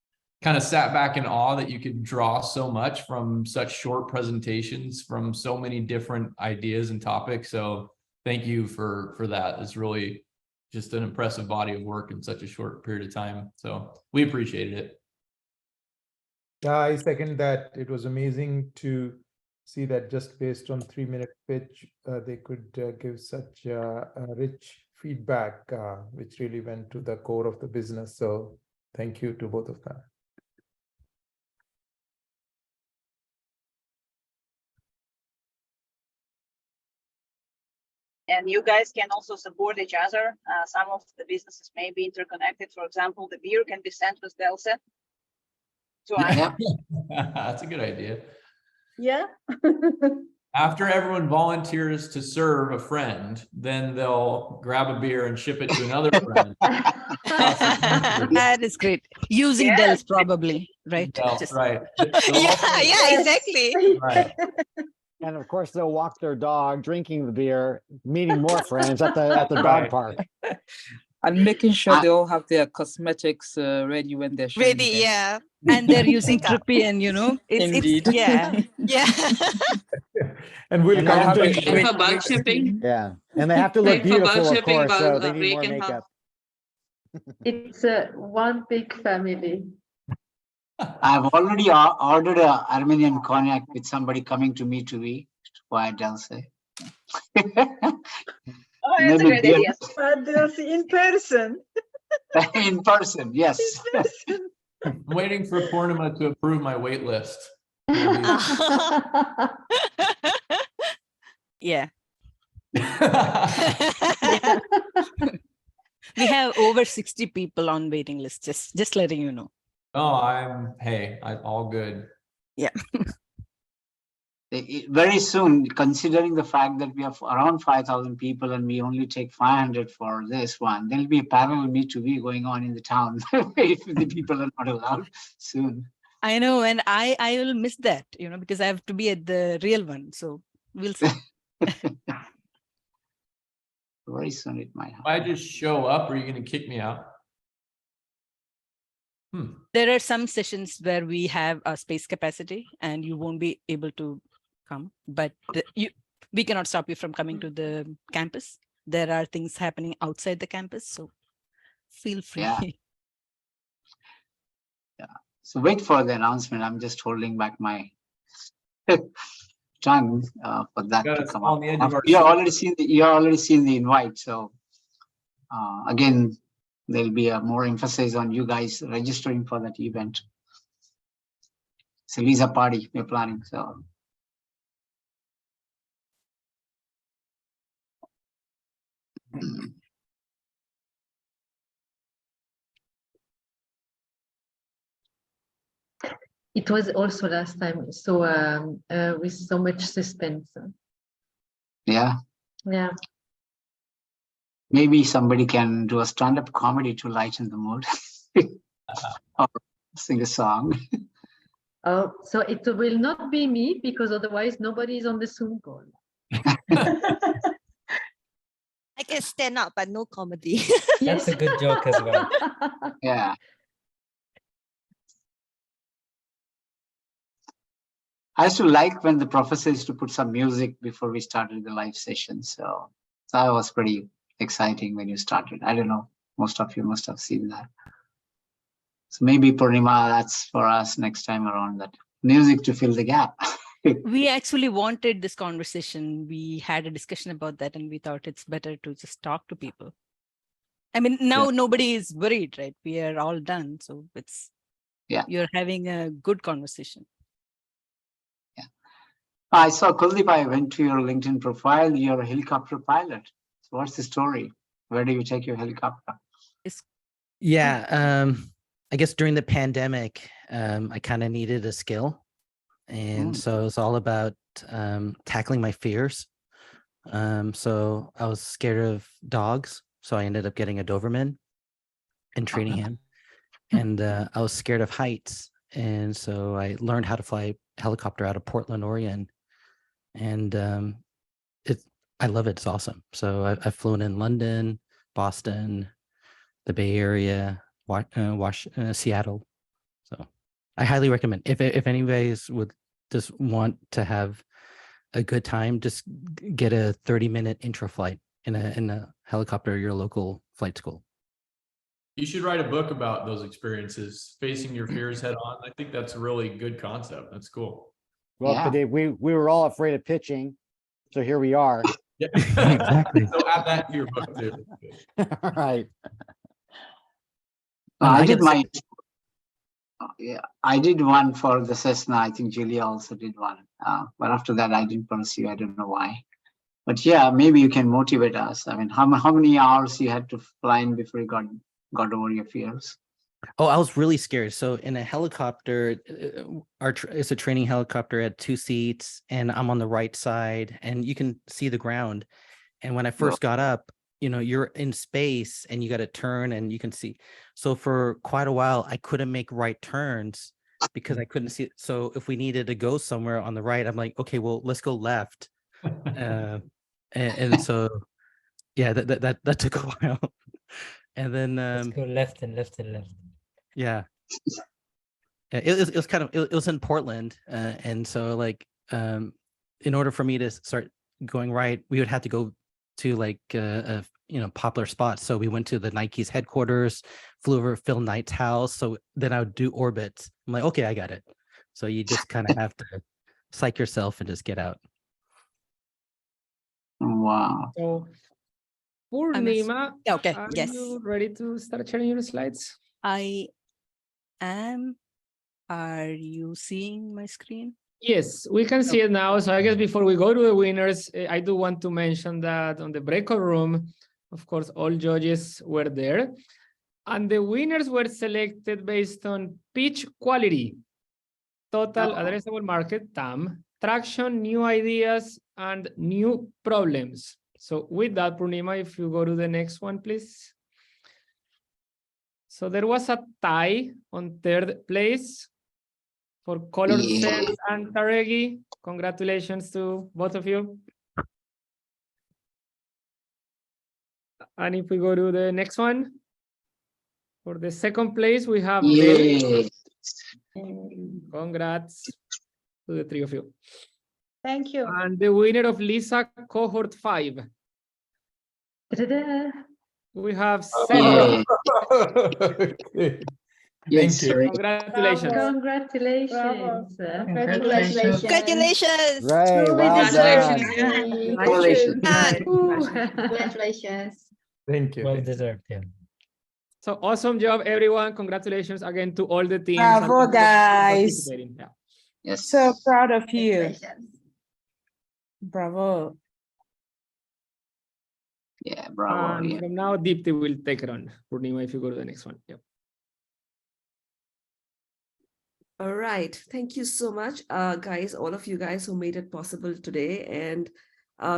kind of sat back in awe that you could draw so much from such short presentations from so many different ideas and topics. So thank you for that. It's really just an impressive body of work in such a short period of time. So we appreciated it. Yeah, I second that. It was amazing to see that just based on 3-minute pitch, they could give such rich feedback, which really went to the core of the business. So thank you to both of them. And you guys can also support each other. Some of the businesses may be interconnected. For example, the beer can be sent with Delta Joanne. That's a good idea. Yeah. After everyone volunteers to serve a friend, then they'll grab a beer and ship it to another friend. That is great. Using Yes. Dells probably, right? Well, Just- right. Yeah, exactly. Right. And of course, they'll walk their dog, drinking the beer, meeting more friends at the dog park. And making sure they all have their cosmetics ready when they're showing Ready, them. yeah. And they're using Makeup. Trippy and Indeed. it's Yeah, yeah. And we'll And come they have to to- And for bulk shipping, Yeah, and they have to look right, for bulk beautiful, of shipping, course, so bulk, they need Ray more can help. makeup. It's one big family. I've already ordered a Armenian cognac with somebody coming to me to be via Delse. Oh, that's a great idea. But they'll see in person. In person, yes. I'm waiting for Purnima to approve my wait list. Yeah. We have over 60 people on waiting list, just letting you know. Oh, I'm all good. Yeah. Very soon, considering the fact that we have around 5,000 people and we only take 500 for this one, there'll be a parallel Me2Me going on in the town if the people are not allowed soon. I know, and I will miss that, because I have to be at the real one. So we'll see. Very soon it might happen. If I just show up, are you going to kick me out? There are some sessions where we have a space capacity and you won't be able to come, but we cannot stop you from coming to the campus. There are things happening outside the campus, so feel free. Yeah. So wait for the announcement. I'm just holding back my tongue for that to come up. You've already seen the invite. So again, there'll be a more emphasis on you guys registering for that event. It's a Lisa party we're planning. So It was also last time, so with so much suspense. yeah, Yeah. maybe somebody can do a stand-up comedy to lighten the mood or sing a song. Oh, so it will not be me because otherwise nobody is on the Zoom call. I can stand up, but no comedy. That's a good joke as well. Yeah. I used to like when the professor used to put some music before we started the live session. So that was pretty exciting when you started. I don't know, most of you must have seen that. So maybe Purnima, that's for us next time around, that music to fill the gap. We actually wanted this conversation. We had a discussion about that and we thought it's better to just talk to people. I mean, now nobody is worried, right? We are all done. So you're having a good conversation. I saw Kuldeep, I went to your LinkedIn profile, you're a helicopter pilot. So what's the story? Where do you take your helicopter? Yeah, I guess during the pandemic, I kind of needed a skill. And so it's all about tackling my fears. So I was scared of dogs. So I ended up getting a Doberman and training him. And I was scared of heights. And so I learned how to fly helicopter out of Portland, Oregon. And I love it. It's awesome. So I've flown in London, Boston, the Bay Area, Seattle. So I highly recommend if anybody would just want to have a good time, just get a 30-minute intro flight in a helicopter, your local flight school. You should write a book about those experiences, facing your fears head on. I think that's a really good concept. That's cool. Well, today we were all afraid of pitching, so here we are. Yeah. Exactly. So add that to your book too. All right. I did my I did one for the Cessna. I think Julia also did one. But after that, I didn't pursue. I don't know why. But yeah, maybe you can motivate us. I mean, how many hours you had to fly in before you got over your fears? Oh, I was really scared. So in a helicopter, it's a training helicopter at 2 seats, and I'm on the right side, and you can see the ground. And when I first got up, you're in space, and you got to turn, and you can see. So for quite a while, I couldn't make right turns because I couldn't see. So if we needed to go somewhere on the right, I'm like, okay, well, let's go left. And so, yeah, that took a while. And then let's go left and left and left. Yeah. It was kind of it was in Portland, and so like in order for me to start going right, we would have to go to like popular spots. So we went to the Nike's headquarters, flew over Phil Knight's house. So then I would do orbits. I'm like, okay, I got it. So you just kind of have to psych yourself and just get out. Wow. So Purnima, okay, are yes. you ready to start sharing your slides? I am. Are you seeing my screen? Yes, we can see it now. So I guess before we go to the winners, I do want to mention that on the breakout room, of course, all judges were there. And the winners were selected based on pitch quality, total addressable market, TAM, traction, new ideas, and new problems. So with that, Purnima, if you go to the next one, please. So there was a tie on third place for Cohort Sense and Taregi. Congratulations to both of you. And if we go to the next one, for the second place, we have Del. Congrats to the three of you. Thank you. And the winner of Lisa Cohort 5. We have Sandra. Thank you. Congratulations. Congratulations. Congratulations. Congratulations. Right, well done. Congratulations. Thank you. Well deserved, yeah. So awesome job, everyone. Congratulations again to all the teams. Bravo, guys. Yeah. Yes. So proud of you. Congratulations. Bravo. Yeah, bravo. And Yeah. from now, Deepti will take it on. Purnima, if you go to the next one. Yep. All right. Thank you so much, guys, all of you guys who made it possible today. And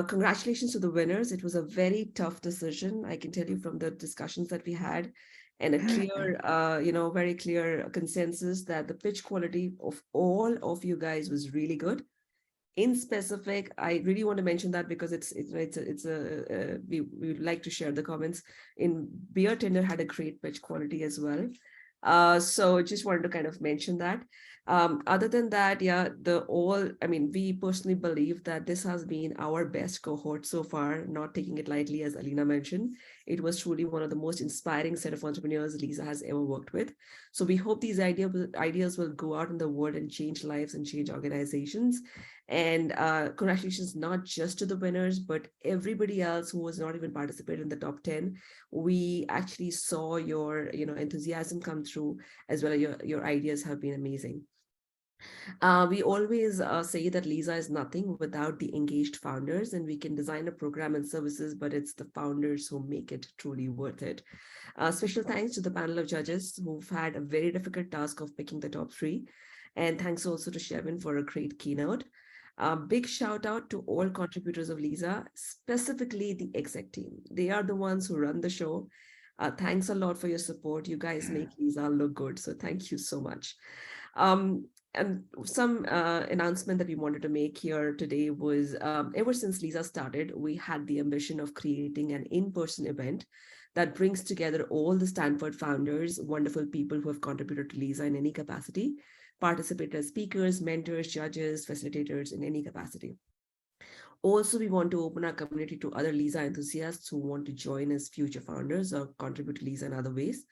congratulations to the winners. It was a very tough decision. I can tell you from the discussions that we had, and a clear, very clear consensus that the pitch quality of all of you guys was really good. In specific, I really want to mention that because we would like to share the comments. In Beer Tender had a great pitch quality as well. So just wanted to kind of mention that. Other than that, yeah, we personally believe that this has been our best cohort so far, not taking it lightly, as Alina mentioned. It was truly one of the most inspiring set of entrepreneurs Lisa has ever worked with. So we hope these ideas will go out in the world and change lives and change organizations. And congratulations, not just to the winners, but everybody else who was not even participated in the top 10. We actually saw your enthusiasm come through, as well as your ideas have been amazing. We always say that Lisa is nothing without the engaged founders, and we can design a program and services, but it's the founders who make it truly worth it. Special thanks to the panel of judges who've had a very difficult task of picking the top 3. And thanks also to Shevin for a great keynote. Big shout out to all contributors of Lisa, specifically the exec team. They are the ones who run the show. Thanks a lot for your support. You guys make Lisa look good. So thank you so much. And some announcement that we wanted to make here today was, ever since Lisa started, we had the ambition of creating an in-person event that brings together all the Stanford founders, wonderful people who have contributed to Lisa in any capacity, participate as speakers, mentors, judges, facilitators in any capacity. Also, we want to open our community to other Lisa enthusiasts who want to join as future founders or contribute to Lisa in other ways.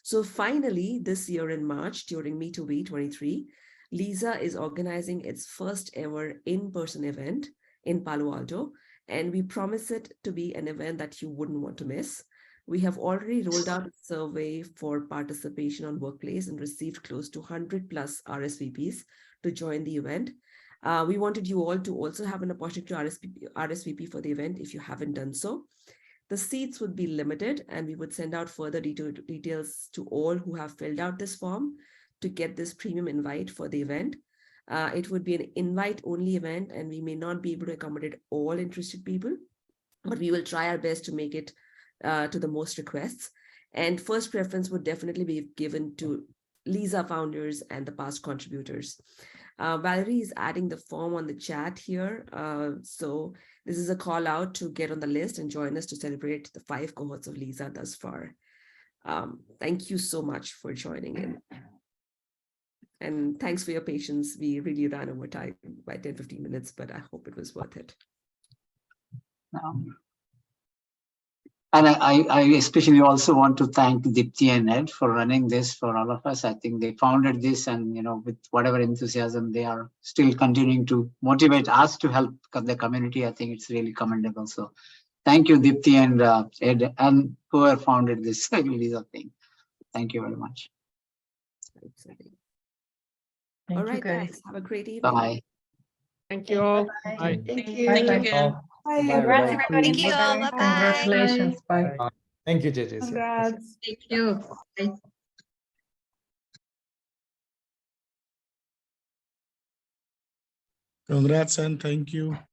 So finally, this year in March, during Me2B 23, Lisa is organizing its first ever in-person event in Palo Alto, and we promise it to be an event that you wouldn't want to miss. We have already rolled out a survey for participation on Workplace and received close to 100 plus RSVPs to join the event. We wanted you all to also have an opportunity to RSVP for the event if you haven't done so. The seats would be limited, and we would send out further details to all who have filled out this form to get this premium invite for the event. It would be an invite-only event, and we may not be able to accommodate all interested people, but we will try our best to make it to the most requests. And first preference would definitely be given to Lisa founders and the past contributors. Valerie is adding the form on the chat here. So this is a call out to get on the list and join us to celebrate the 5 cohorts of Lisa thus far. Thank you so much for joining in. And thanks for your patience. We really ran over time by 10-15 minutes, but I hope it was worth it. And I especially also want to thank Dipti and Ed for running this for all of us. I think they founded this, and with whatever enthusiasm, they are still continuing to motivate us to help the community. I think it's really commendable. So thank you, Dipti and Ed, and whoever founded this Lisa thing. Thank you very much. All right, guys. Have a great evening. Bye. Thank you all. Bye. Bye. Thank Thank you. you Bye. again. Bye, Congrats, everybody. everybody. Thank you all. Bye. Bye-bye. Congratulations. Bye. Thank you, JJ. Congrats. Thank you. Bye. Congrats and thank you.